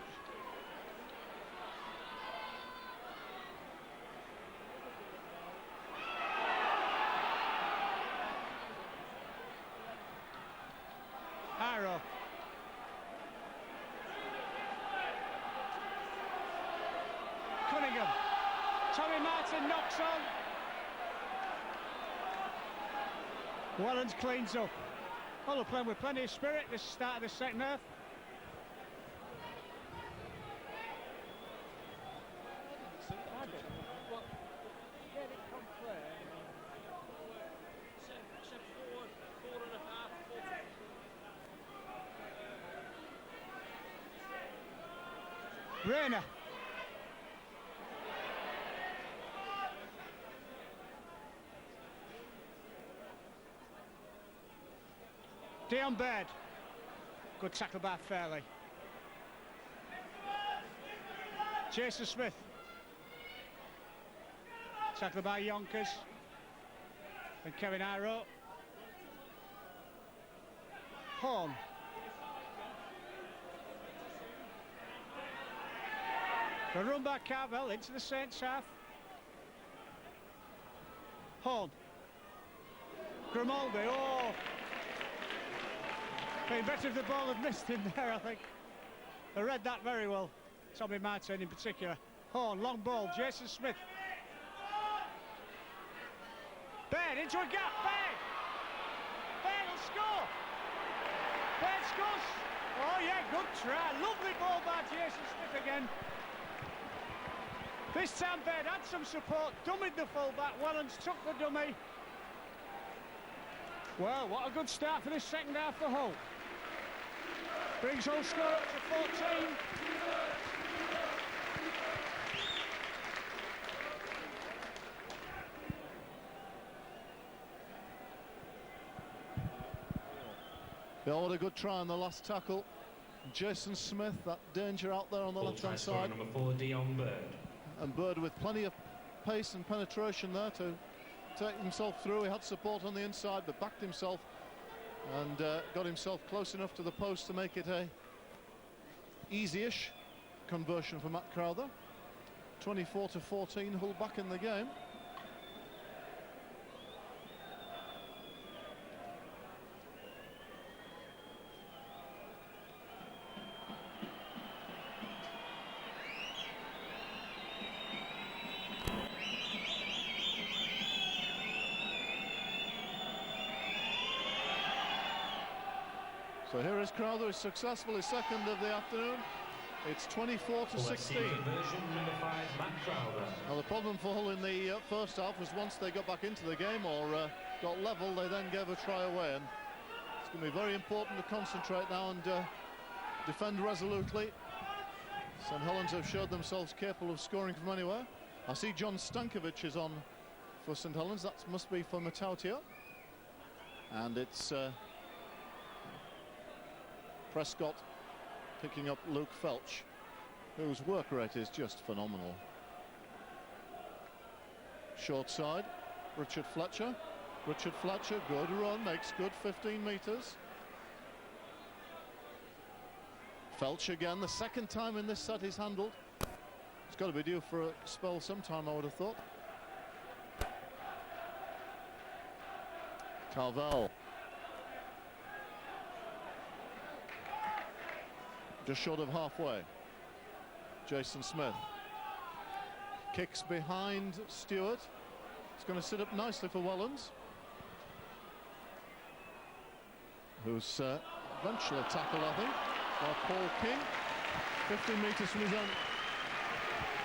Arrow. Cunningham. Tommy Martin knocks on. Wellens cleans up. Hull are playing with plenty of spirit this start of the second half. Rayner. Dion Baird. Good tackle by Fairley. Jason Smith. Tackle by Yonkers. And Kevin Iro. Horn. The run by Carvel into the Saints half. Horn. Grimaldi, oh! Been better if the ball had missed him there, I think. I read that very well. Tommy Martin in particular. Horn, long ball, Jason Smith. Baird into a gap, Baird! Baird will score! Baird scores! Oh yeah, good try. Lovely ball by Jason Smith again. This time Baird had some support, dummied the fullback. Wellens took the dummy. Well, what a good start for this second half for Hull. Brings Hull score up to 14. Yeah, what a good try on the last tackle. Jason Smith, that danger out there on the left-hand side. Number 4, Dion Bird. And Bird with plenty of pace and penetration there to take himself through. He had support on the inside, but backed himself and got himself close enough to the post to make it a easy-ish conversion for Matt Crowther. 24-14, Hull back in the game. So here is Crowther, is successful, his second of the afternoon. It's 24-16. Conversion number 5, Matt Crowther. Now the problem for Hull in the first half was once they got back into the game or got level, they then gave a try away, and it's going to be very important to concentrate now and defend resolutely. St Helens have showed themselves capable of scoring from anywhere. I see John Stankovic is on for St Helens. That must be for Matautia, and it's Prescott picking up Luke Felch, whose work rate is just phenomenal. Short side, Richard Fletcher. Richard Fletcher, good run, makes good 15 metres. Felch again, the second time in this set he's handled. He's got to be due for a spell sometime, I would have thought. Carvel. Just short of halfway. Jason Smith kicks behind Stewart. It's going to sit up nicely for Wellens, who's eventually tackled, I think, by Paul King. 15 metres from his own.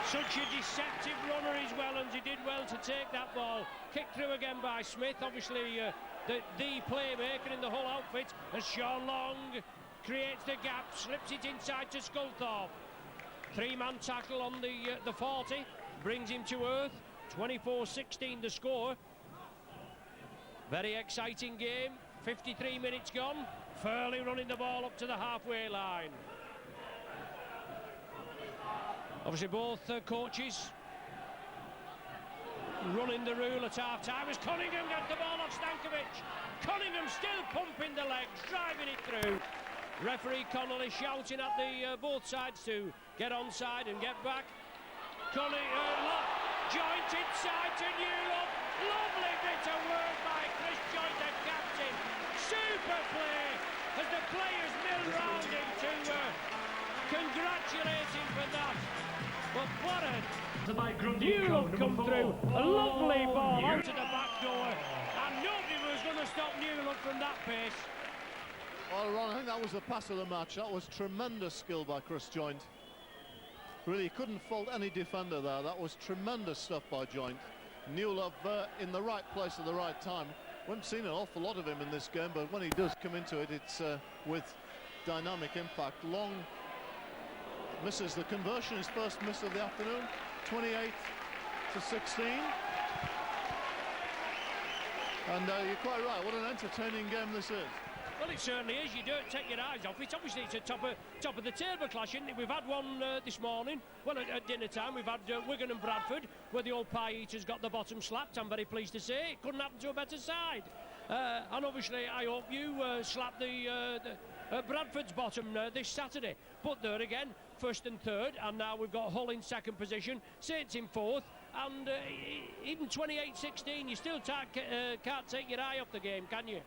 Such a deceptive runner is Wellens. He did well to take that ball. Kicked through again by Smith, obviously the playmaker in the whole outfit, as Sean Long creates the gap, slips it inside to Sculthorpe. Three-man tackle on the 40, brings him to earth. 24-16 the score. Very exciting game. 53 minutes gone. Furley running the ball up to the halfway line. Obviously both coaches running the rule at half-time as Cunningham gets the ball off Stankovic. Cunningham still pumping the legs, driving it through. Referee Connolly shouting at the both sides to get onside and get back. Joint inside to Newell. Lovely bit of work by Chris Joint, the captain. Super play as the players mill round him to congratulate him for that. But what a Newell come through. A lovely ball onto the back door, and nobody was going to stop Newell from that pace. Well, Ron, I think that was the pass of the match. That was tremendous skill by Chris Joint. Really couldn't fault any defender there. That was tremendous stuff by Joint. Newell in the right place at the right time. We haven't seen an awful lot of him in this game, but when he does come into it, it's with dynamic impact. Long misses the conversion, his first miss of the afternoon. 28-16. And you're quite right, what an entertaining game this is. Well, it certainly is. You don't take your eyes off it. Obviously, it's a top of the table clash, isn't it? We've had one this morning. Well, at dinner time, we've had Wigan and Bradford, where the old pie eaters got the bottom slapped. I'm very pleased to say it couldn't happen to a better side. And obviously, I hope you slap the Bradford's bottom this Saturday. But there again, first and third, and now we've got Hull in second position, Saints in fourth, and even 28-16, you still can't take your eye off the game, can you?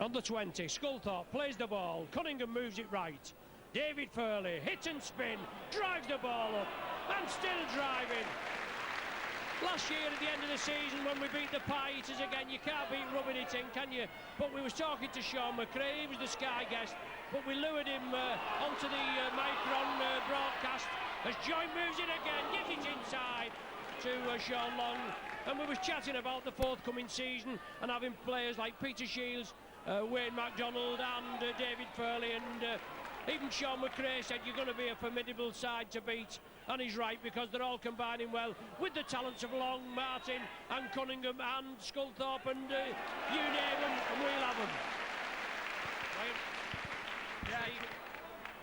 On the 20, Sculthorpe plays the ball. Cunningham moves it right. David Furley, hit and spin, drives the ball up, and still driving. Last year at the end of the season when we beat the Pie Eaters again, you can't beat rubbing it in, can you? But we was talking to Sean McRae, he was the Sky guest, but we lured him onto the Micron broadcast as Joint moves it again, gives it inside to Sean Long. And we was chatting about the forthcoming season and having players like Peter Shields, Wayne MacDonald and David Furley, and even Sean McRae said you're going to be a formidable side to beat, and he's right, because they're all combining well with the talents of Long, Martin and Cunningham and Sculthorpe, and you name them and we'll have them.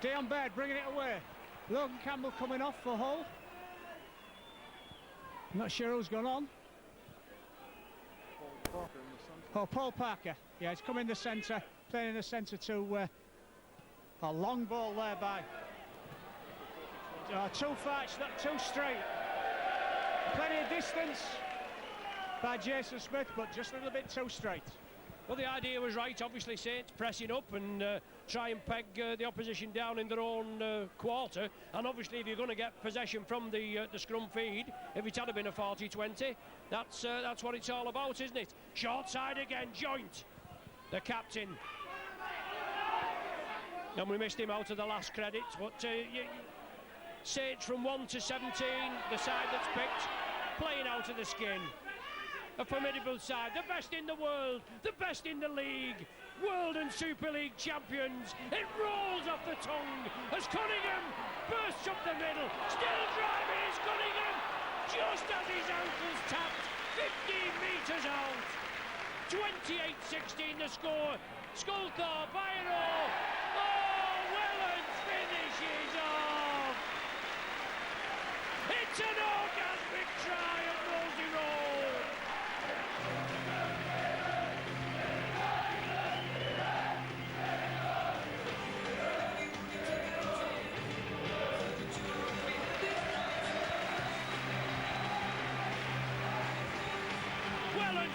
Dion Baird bringing it away. Logan Campbell coming off for Hull. Not sure who's gone on. Oh, Paul Parker. Yeah, he's come in the centre, playing in the centre to a long ball there by. Too far, it's not too straight. Plenty of distance by Jason Smith, but just a little bit too straight. Well, the idea was right. Obviously, Saints pressing up and try and peg the opposition down in their own quarter. And obviously, if you're going to get possession from the scrum feed, if it had been a 40-20, that's what it's all about, isn't it? Short side again, Joint, the captain. And we missed him out of the last credits, but Saints from 1 to 17, the side that's picked, playing out of the skin. A formidable side, the best in the world, the best in the league, World and Super League champions. It rolls off the tongue as Cunningham bursts up the middle. Still driving is Cunningham, just as his ankle's tapped, 15 metres out. 28-16 the score. Sculthorpe, Iron. Oh, Wellens finishes off. It's an orgasmic try at Rosie Roll.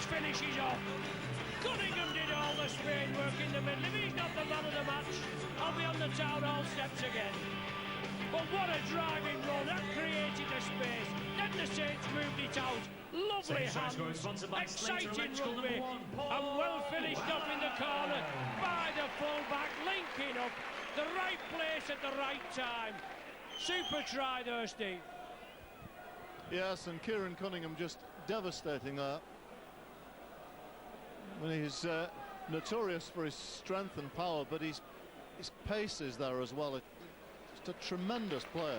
Finishes off. Cunningham did all the spade work in the middle. If he's not the man of the match, I'll be on the town hall steps again. But what a driving run, that created a space. Then the Saints moved it out. Lovely hands, exciting rugby, and well finished off in the corner by the full-back, linking up the right place at the right time. Super try there, Steve. Yes, and Kieran Cunningham just devastating there. When he's notorious for his strength and power, but his pace is there as well. Just a tremendous player.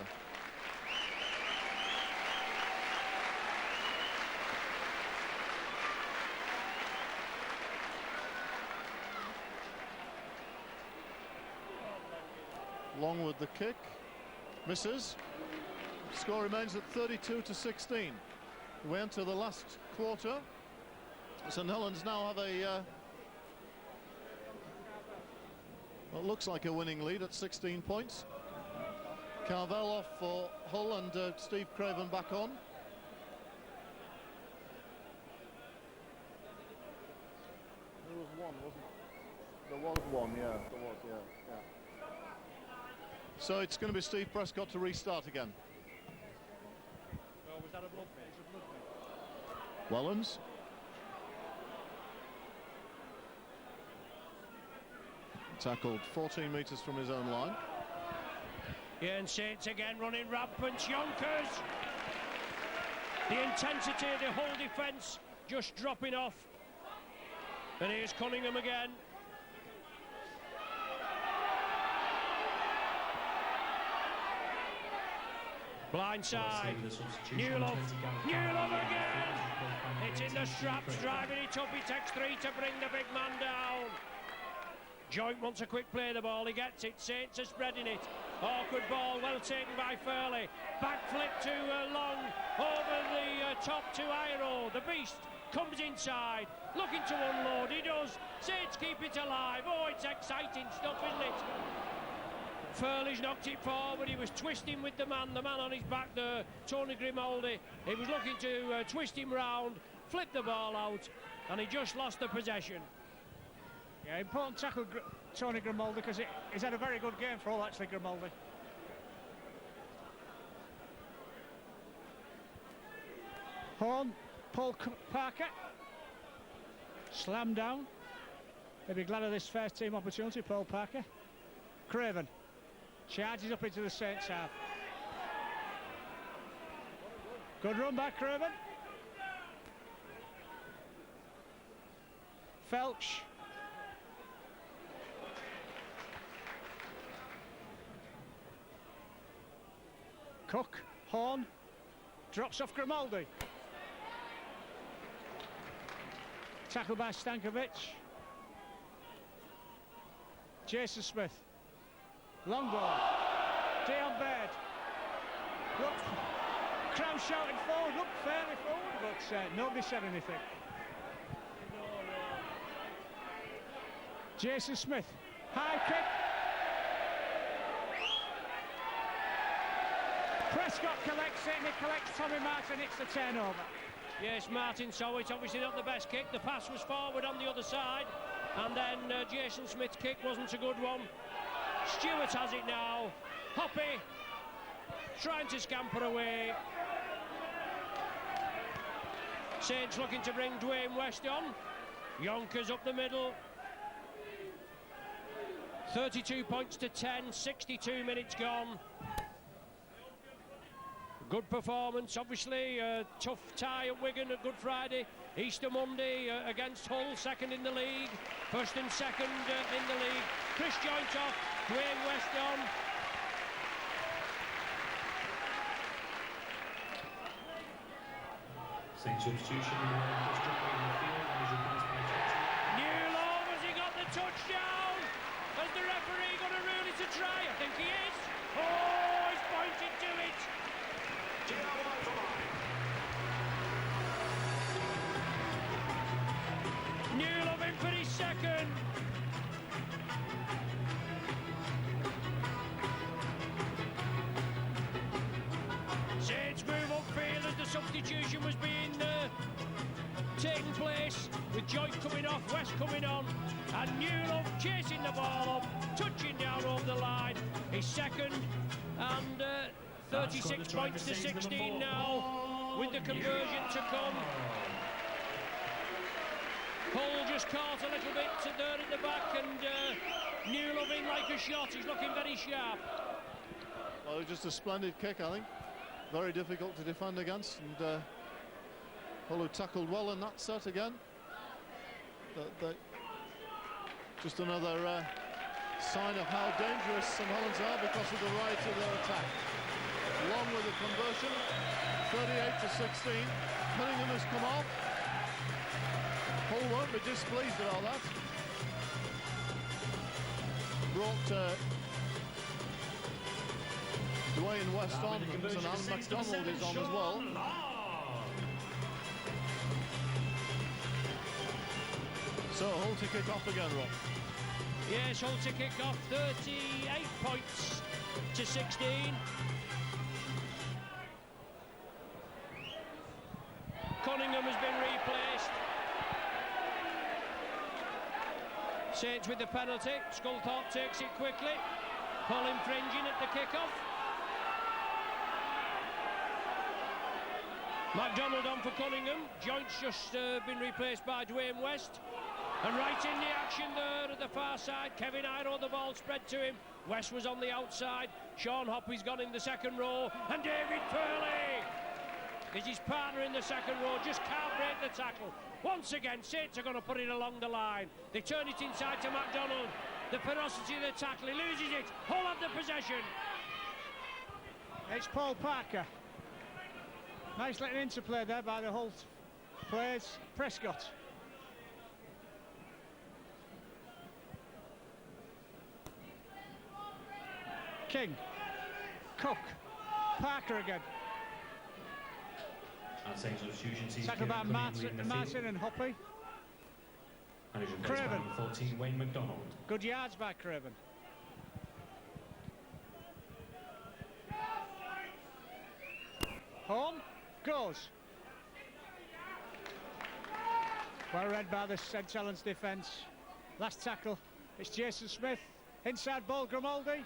Long with the kick, misses. Score remains at 32-16. We enter the last quarter. St Helens now have a what looks like a winning lead at 16 points. Carvel off for Hull and Steve Craven back on. There was one, wasn't there? There was one, yeah. There was, yeah. So it's going to be Steve Prescott to restart again. Oh, was that a blood face? Wellens. Tackled 14 metres from his own line. Yeah, and Saints again running rampant. Yonkers. The intensity of the whole defence just dropping off. And here's Cunningham again. Blindside. Newlove. Newlove again. It's in the straps, driving it up. He takes 3 to bring the big man down. Joint wants a quick play of the ball, he gets it, Saints are spreading it. Awkward ball, well taken by Furley. Backflip to Long, over the top to Iro. The beast comes inside, looking to unload, he does. Saints keep it alive, oh it's exciting stuff, isn't it? Furley's knocked it forward, he was twisting with the man on his back there, Tony Grimaldi. He was looking to twist him round, flip the ball out, and he just lost the possession. Yeah, important tackle, Tony Grimaldi, because he's had a very good game for all, actually, Grimaldi. Horn, Paul Parker. Slam down. He'll be glad of this first team opportunity, Paul Parker. Craven charges up into the Saints half. Good run by Craven. Felch. Cook, Horn, drops off Grimaldi. Tackled by Stankovic. Jason Smith. Long ball. Dion Baird. Look, crowd shouting forward, looked fairly forward, but nobody said anything. Jason Smith, high kick. Prescott collects it and he collects Tommy Martin, it's the turnover. Yes, Martin saw it, obviously not the best kick. The pass was forward on the other side, and then Jason Smith's kick wasn't a good one. Stewart has it now. Hoppy trying to scamper away. Saints looking to bring Dwayne West on. Yonkers up the middle. 32 points to 10, 62 minutes gone. Good performance, obviously. Tough tie at Wigan at Good Friday. Easter Monday against Hull, second in the league. First and second in the league. Chris Joint off, Dwayne West on. Same substitution. Newlove, has he got the touchdown? Is the referee going to rule it a try? I think he is. Oh, he's pointed to it. Newlove in for his second. Saints move upfield as the substitution was being taking place, with Joyce coming off, West coming on, and Newlove chasing the ball up, touching down over the line. His second, and 36 points to 16 now, with the conversion to come. Hull just caught a little bit there at the back, and Newlove in like a shot. He's looking very sharp. Well, just a splendid kick, I think. Very difficult to defend against, and Hull tackled well in that set again. Just another sign of how dangerous St Helens are because of the variety of their attack. Along with the conversion, 38 to 16. Cunningham has come off. Hull won't be displeased about that. Brought Dwayne West on, and Alan MacDonald is on as well. So Hull to kick off again, Rob. Yes, Hull to kick off, 38 points to 16. Cunningham has been replaced. Saints with the penalty. Sculthorpe takes it quickly. Hull infringing at the kick-off. MacDonald on for Cunningham. Joint's just been replaced by Dwayne West. And right in the action there at the far side, Kevin Iro, the ball spread to him. West was on the outside. Sean Hoppy's gone in the second row. And David Purley is his partner in the second row. Just can't break the tackle. Once again, Saints are going to put it along the line. They turn it inside to MacDonald. The ferocity of the tackle, he loses it. Hull have the possession. It's Paul Parker. Nice little interplay there by the Hull players. Prescott. King. Cook. Parker again. And same substitution. Tackled by Martin and Hoppy. Craven. 14, Wayne MacDonald. Good yards by Craven. Home. Goes. Well read by the St Helens defence. Last tackle. It's Jason Smith. Inside ball, Grimaldi.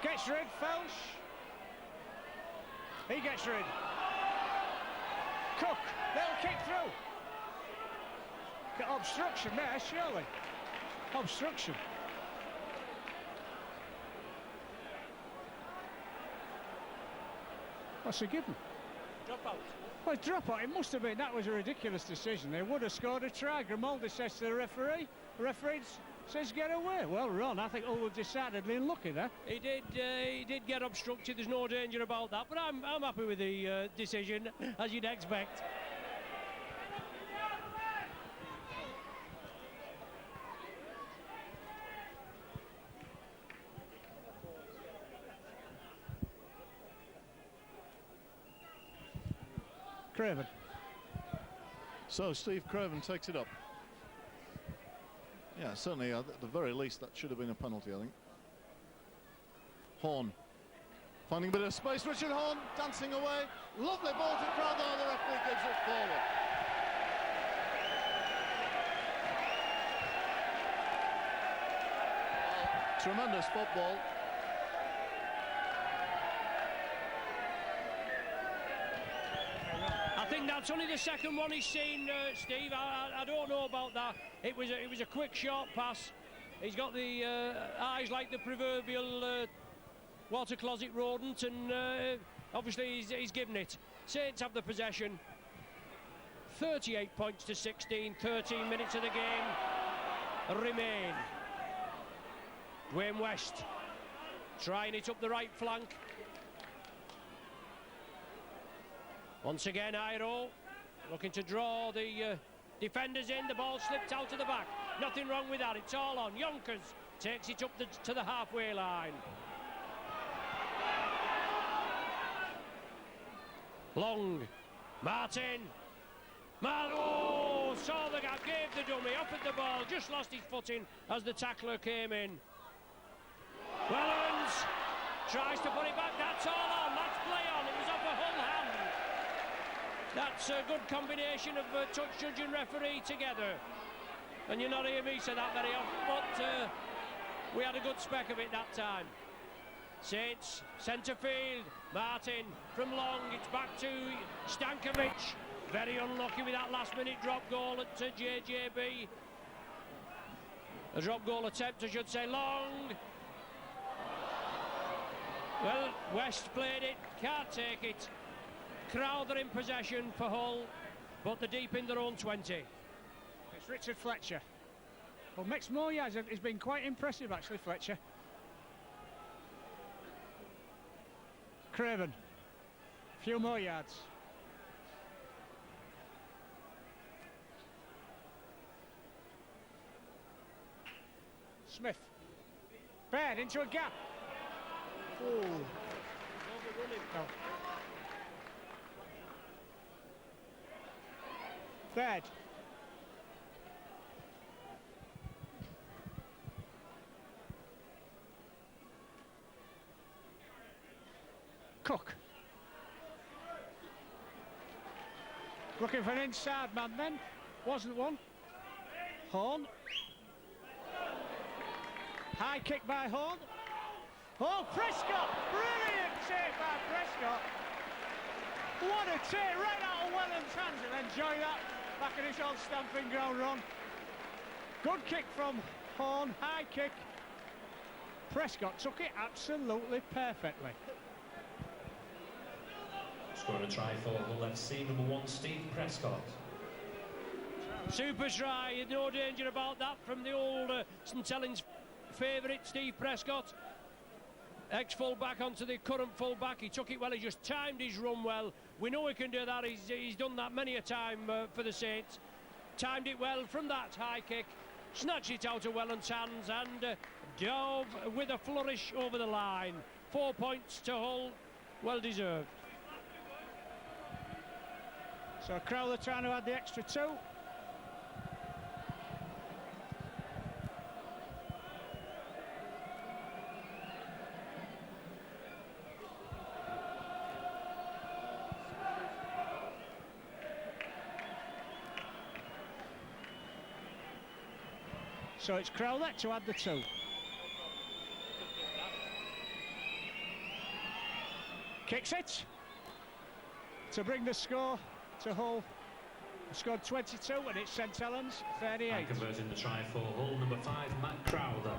Gets rid, Felsh. He gets rid. Cook, they'll kick through. Got obstruction there, surely. Obstruction. What's he given? Drop out. Well, drop out, it must have been. That was a ridiculous decision. They would have scored a try. Grimaldi says to the referee. The referee says get away. Well, Ron, I think Hull were decidedly unlucky there. He did get obstructed. There's no danger about that. But I'm happy with the decision, as you'd expect. Craven. So Steve Craven takes it up. Yeah, certainly at the very least that should have been a penalty, I think. Horn finding a bit of space. Richard Horn dancing away. Lovely ball to Crowther. The referee gives it forward. Well, tremendous football. I think that's only the second one he's seen, Steve. I don't know about that. It was a quick short pass. He's got the eyes like the proverbial water closet rodent, and obviously he's given it. Saints have the possession. 38 points to 16. 13 minutes of the game remain. Dwayne West trying it up the right flank. Once again, Iro looking to draw the defenders in. The ball slipped out to the back. Nothing wrong with that. It's all on. Yonkers takes it up to the halfway line. Long. Martin. Oh, saw the gap, gave the dummy, offered the ball, just lost his footing as the tackler came in. Wellens tries to put it back. That's all on. That's play on. It was off a Hull hand. That's a good combination of touch judge and referee together. And you're not hear me say that very often, but we had a good spec of it that time. Saints, centre field, Martin from long, it's back to Stankovic. Very unlucky with that last minute drop goal at JJB. A drop goal attempt, I should say. Long. Well, West played it, can't take it. Crowther in possession for Hull, but they're deep in their own 20. It's Richard Fletcher. Well, Mix Moyes has been quite impressive, actually, Fletcher. Craven. A few more yards. Smith. Baird into a gap. Oh. No. Baird. Cook. Looking for an inside man then. Wasn't one. Horn. High kick by Horn. Oh, Prescott! Brilliant take by Prescott. What a take right out of Welland's hands, and enjoy that back in his old stamping ground run. Good kick from Horn, high kick. Prescott took it absolutely perfectly. Scoring a try for Hull FC, number 1, Steve Prescott. Super try, no danger about that from the old St Helens favourite, Steve Prescott. Ex-full-back onto the current full-back. He took it well, he just timed his run well. We know he can do that, he's done that many a time for the Saints. Timed it well from that high kick, snatched it out of Welland's hands and dove with a flourish over the line. 4 points to Hull, well deserved. So Crowther trying to add the extra 2. So it's Crowther to add the 2. Kicks it to bring the score to Hull. Scored 22 and it's St Helens 38. And converting the try for Hull, number 5, Matt Crowther.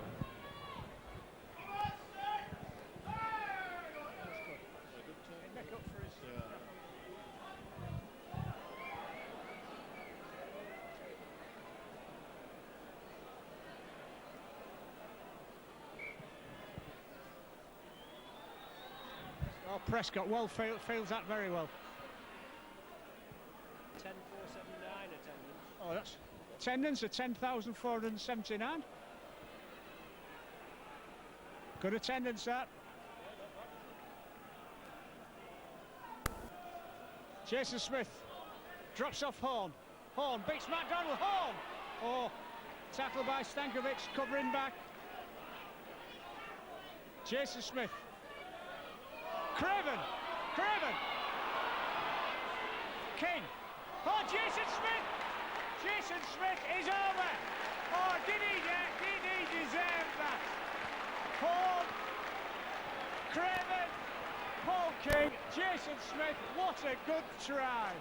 Oh, Prescott well feels that very well. 10,479 attendance. Oh, that's attendance of 10,479. Good attendance that. Jason Smith Drops off Horn. Horn beats McDonald. Horn! Oh, tackle by Stankovic, covering back. Jason Smith. Craven! Craven! King! Oh, Jason Smith! Jason Smith is over! Oh, did he deserve that? Horn, Craven, Paul King, Jason Smith, what a good try!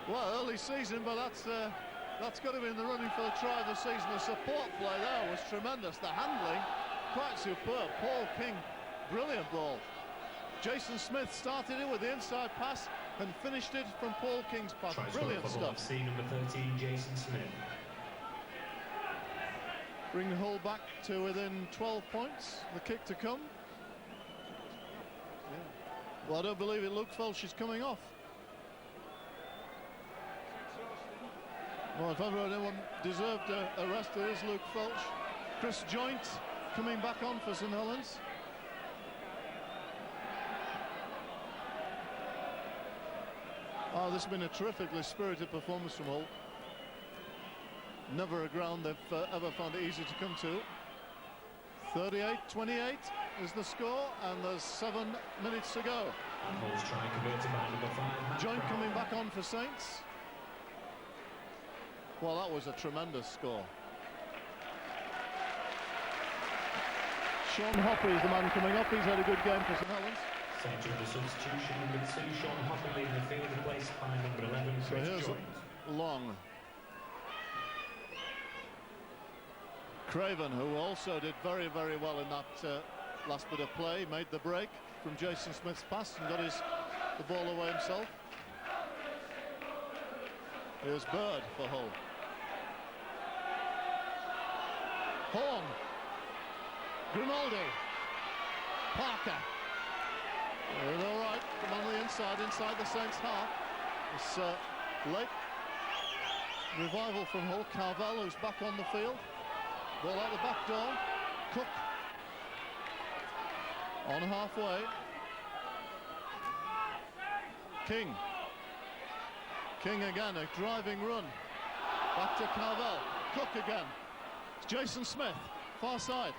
Well, early season, but that's got to be in the running for the try of the season. The support play there was tremendous. The handling, quite superb. Paul King, brilliant ball. Jason Smith started it with the inside pass and finished it from Paul King's pass. Brilliant stuff. FC number 13, Jason Smith. Bring Hull back to within 12 points. The kick to come. Yeah. Well, I don't believe it. Luke Felch is coming off. Well, if ever anyone deserved a rest, it is Luke Felch. Chris Joint coming back on for St Helens. Oh, this has been a terrifically spirited performance from Hull. Never a ground they've ever found it easy to come to. 38-28 is the score, and there's 7 minutes to go. And Hull's trying to convert to by number 5. Joint coming back on for Saints. Well, that was a tremendous score. Sean Hoppy is the man coming up. He's had a good game for St Helens. Centre of the substitution, number 2, Sean Hoppy leaving the field, replaced by number 11, So Chris here's Joint. Long. Craven, who also did very, very well in that last bit of play, made the break from Jason Smith's pass and got the ball away himself. Here's Bird for Hull. Horn. Grimaldi. Parker. They're all right, come on the inside the Saints half. It's late revival from Hull. Carvel, who's back on the field. Ball out the back door. Cook on halfway. King. King again, a driving run. Back to Carvel. Cook again. It's Jason Smith, far side.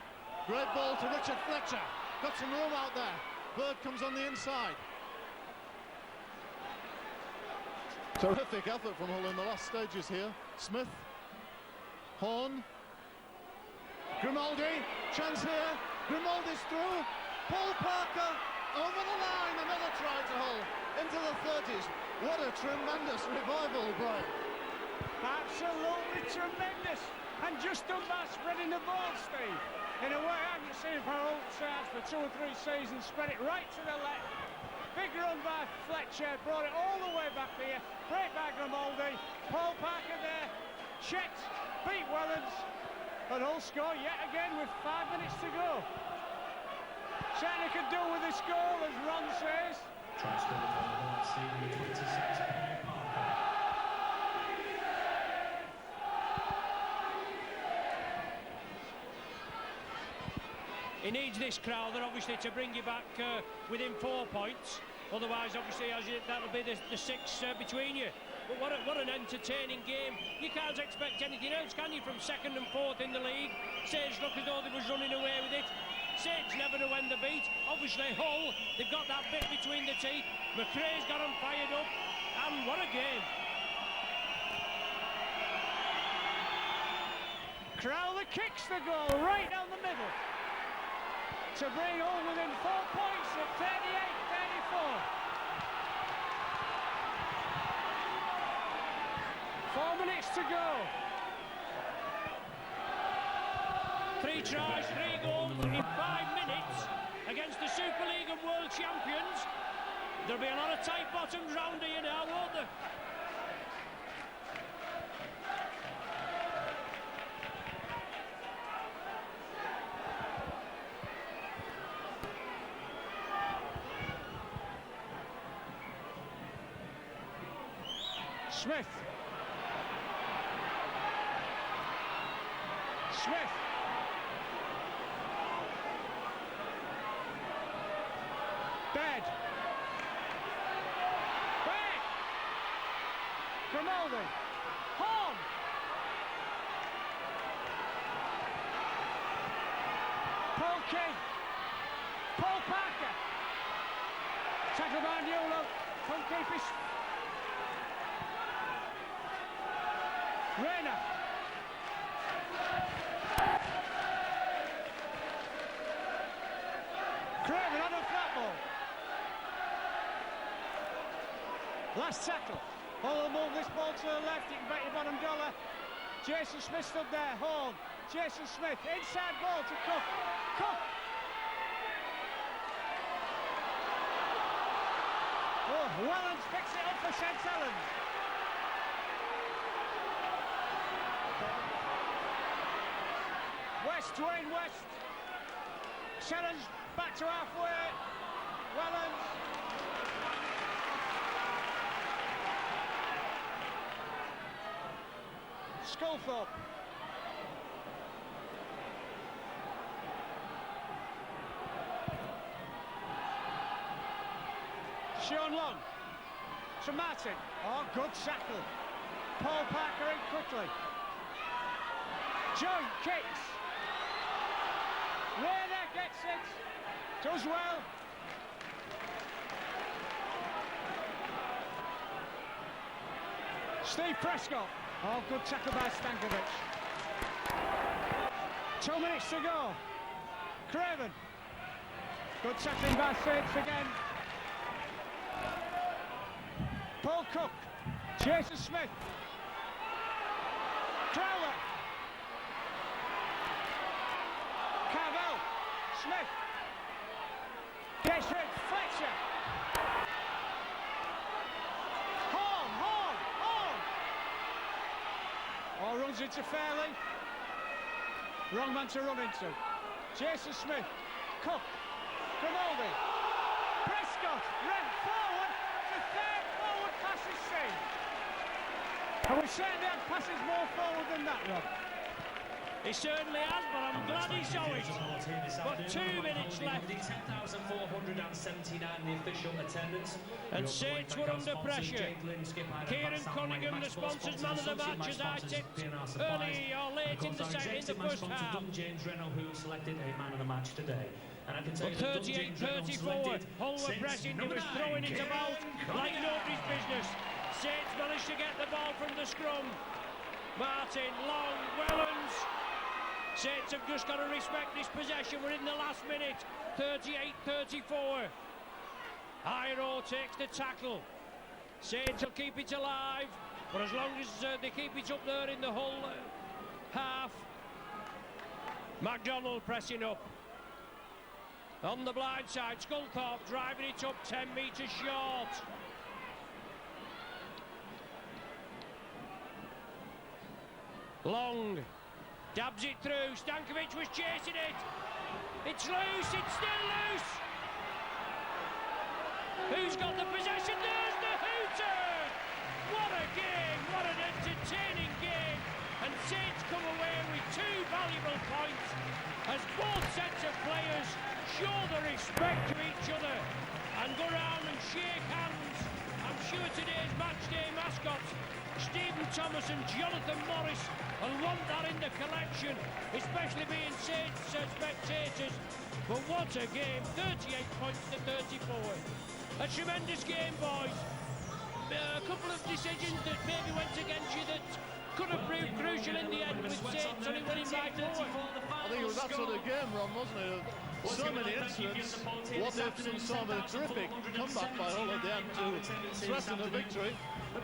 Great ball to Richard Fletcher. Got some room out there. Bird comes on the inside. Terrific effort from Hull in the last stages here. Smith. Horn. Grimaldi. Chance here. Grimaldi's through. Paul Parker over the line. Another try to Hull. Into the 30s. What a tremendous revival, Brian. Absolutely tremendous. And just done by spreading the ball, Steve. In a way I haven't seen for Hull sides for 2 or 3 seasons. Spread it right to the left. Big run by Fletcher. Brought it all the way back here. Break by Grimaldi. Paul Parker there. Checked. Beat Wellens. And Hull score yet again with 5 minutes to go. Certainly could do with a score, as Ron says. Try to score for Hull FC number 26, Paul Parker. He needs this crowd, and obviously to bring you back within 4 points. Otherwise, obviously, that'll be the 6 between you. But what an entertaining game. You can't expect anything else, can you, from 2nd and 4th in the league? Sage look as though they was running away with it. Sage never to win the beat. Obviously, Hull, they've got that bit between the teeth. McRae's got them fired up. And what a game. Crowley kicks the goal right down the middle to bring Hull within 4 points at 38-34. 4 minutes to go. 3 tries, 3 goals in 5 minutes against the Super League and World Champions. There'll be a lot of tight bottoms round here now, won't there? Smith. Smith. Bed. Grimaldi. Horn. Paul King. Paul Parker. Tackled by Newell. From keepers. Rayner. Craven on a flat ball. Last tackle. Hull move this ball to the left. You can bet your bottom dollar. Jason Smith stood there. Horn. Jason Smith. Inside ball to Cook. Cook. Oh, Wellens picks it up for St Helens. West, Dwayne West. Challenge back to halfway. Wellens. Sculthorpe. Sean Long to Martin. Oh, good tackle. Paul Parker in quickly. Joint kicks. Rayner gets it. Does well. Steve Prescott. Oh, good tackle by Stankovic. 2 minutes to go. Craven. Good tackling by Saints again. Paul Cook. Jason Smith. Crowler. Carvel. Smith. Gets it. Fletcher. Oh, runs into Fairley. Wrong man to run into. Jason Smith. Cook. Grimaldi. Prescott. Ran forward. The third forward pass is seen. And we certainly had passes more forward than that, Rob. He certainly has, but I'm glad he saw it. But 2 minutes left. 10,479 the official attendance. And Saints were under pressure. Kieran Cunningham, the sponsors man of the match, as I tipped early or late in the first half. James Renault, who selected a man of the match today. And I can tell But you 38-34, Hull were pressing, he was throwing it about like nobody's business. Saints managed to get the ball from the scrum. Martin, Long, Wellens. Saints have just got to respect this possession. We're in the last minute. 38-34. Iro takes the tackle. Saints will keep it alive, but as long as they keep it up there in the Hull half. McDonald pressing up. On the blind side, Sculthorpe driving it up 10 metres short. Long dabs it through. Stankovic was chasing it. It's loose. It's still loose. Who's got the possession? There's the hooter. What a game. What an entertaining game. And Saints come away with 2 valuable points as both sets of players show the respect to each other and go round and shake hands. I'm sure today's matchday mascots, Stephen Thomas and Jonathan Morris, will want that in the collection, especially being Saints spectators. But what a game, 38 points to 34. A tremendous game, boys. A couple of decisions that maybe went against you that could have proved crucial in the end, with Saints only winning by 4. I think it was absolute game, Ron, wasn't it? So many incidents, what ifs and some of a terrific comeback by Hull at the end to threaten a victory. 4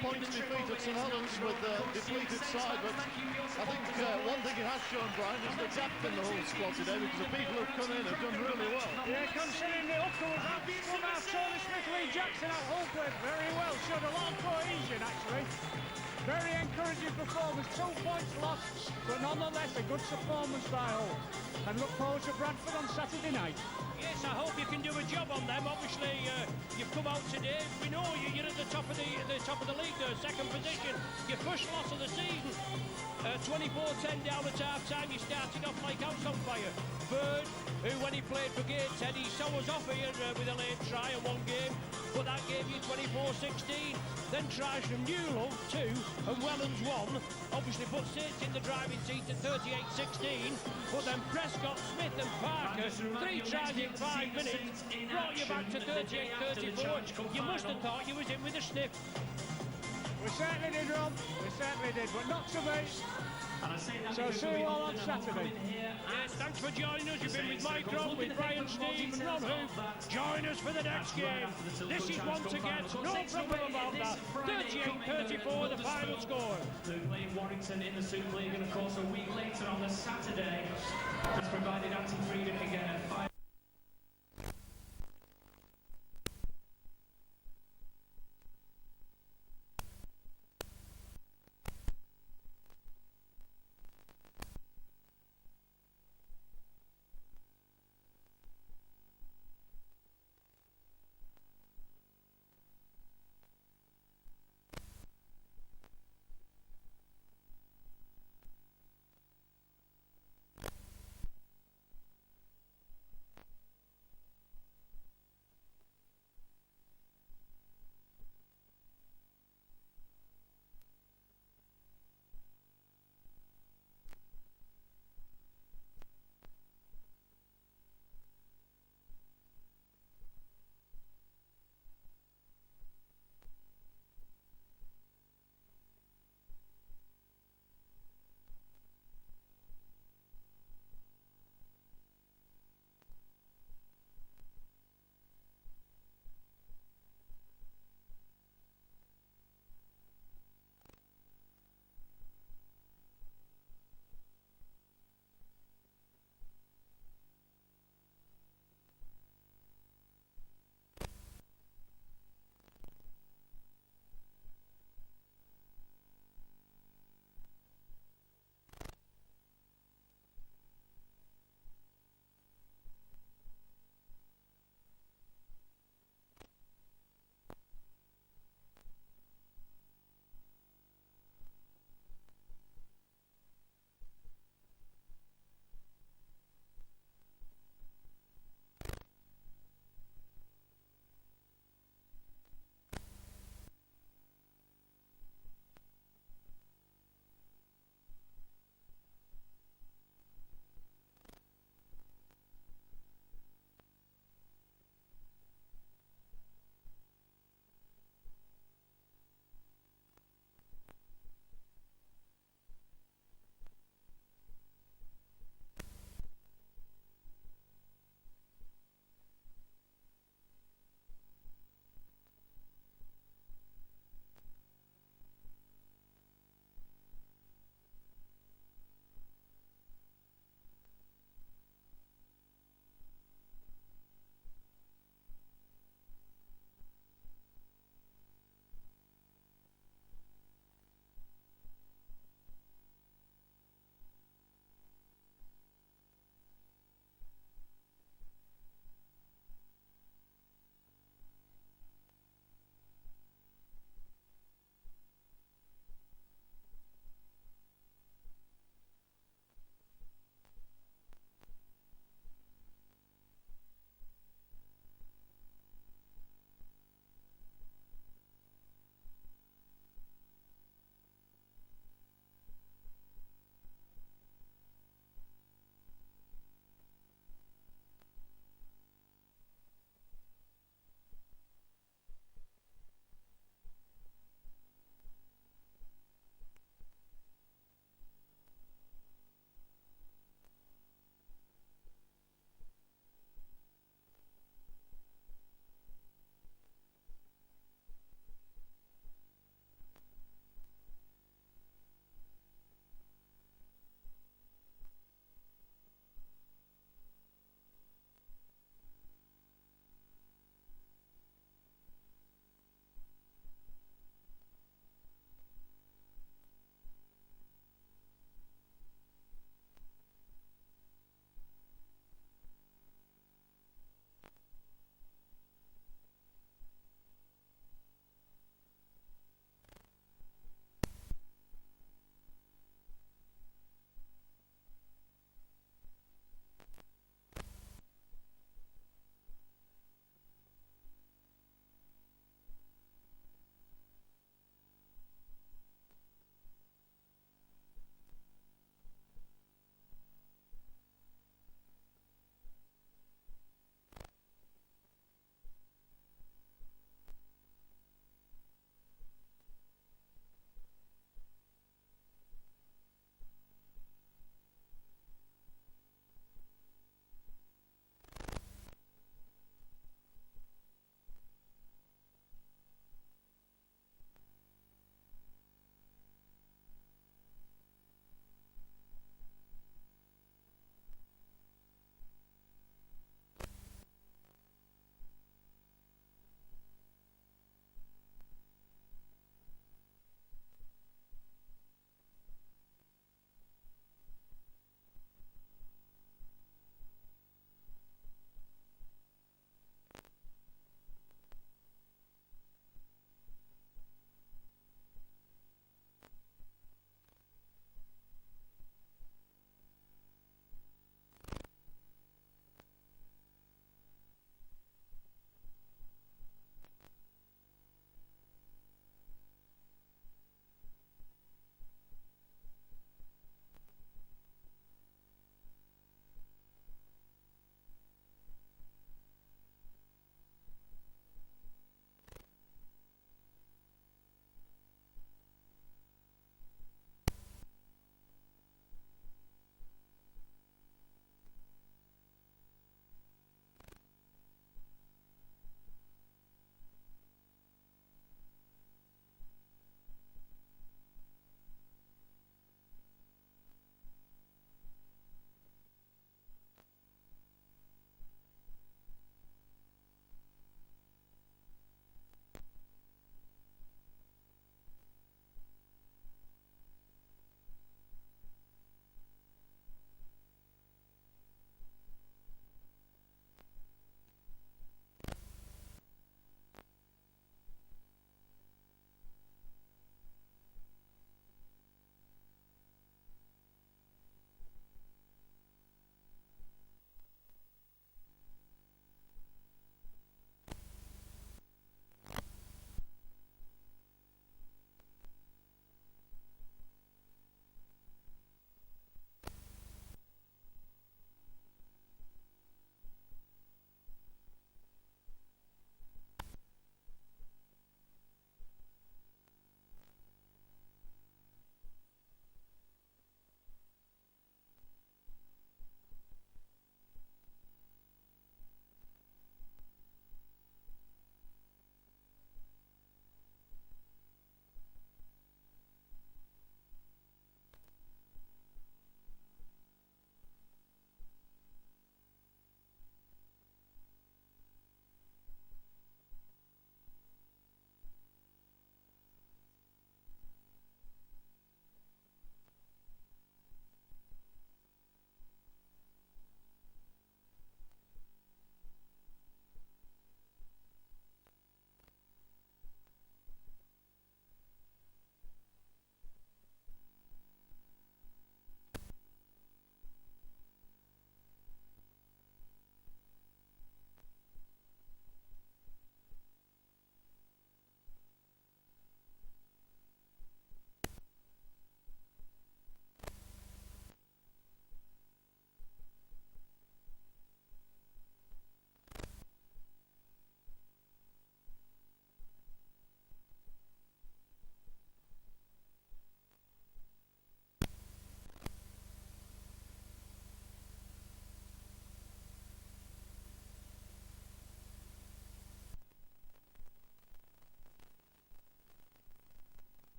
points defeat at St Helens with a depleted side, but I think one thing it has shown, Brian, is the depth in the whole squad today, because the people who've come in have done really well. Yeah, considering the upwards from our Tony Smith, Lee Jackson at Hull played very well, showed a lot of cohesion actually. Very encouraging performance, 2 points lost, but nonetheless a good performance by Hull. And look forward to Bradford on Saturday night. Yes, I hope you can do a job on them. Obviously, you've come out today. We know you're at the top of the league, second position. Your first loss of the season. 24-10 down at half-time, you're starting off like house on fire. Bird, who when he played for Gateshead, he saw us off here with a late try in one game, but that gave you 24-16. Then tries from Newell 2 and Wellens 1. Obviously put Saints in the driving seat at 38-16, but then Prescott, Smith and Parker, 3 tries in 5 minutes, brought you back to 38-34. You must have thought you was in with a sniff. We certainly did, Rob. We certainly did, but not to me. So see you all on Saturday. Yes, thanks for joining us. You've been with Mike Rob, with Brian, Steve and Ron Hoof. Join us for the next game. This is one to get, no problem about that. 38-34, the final score. They're playing Warrington in the Super League, and of course a week later on the Saturday has provided Anti-Freedom again at 5.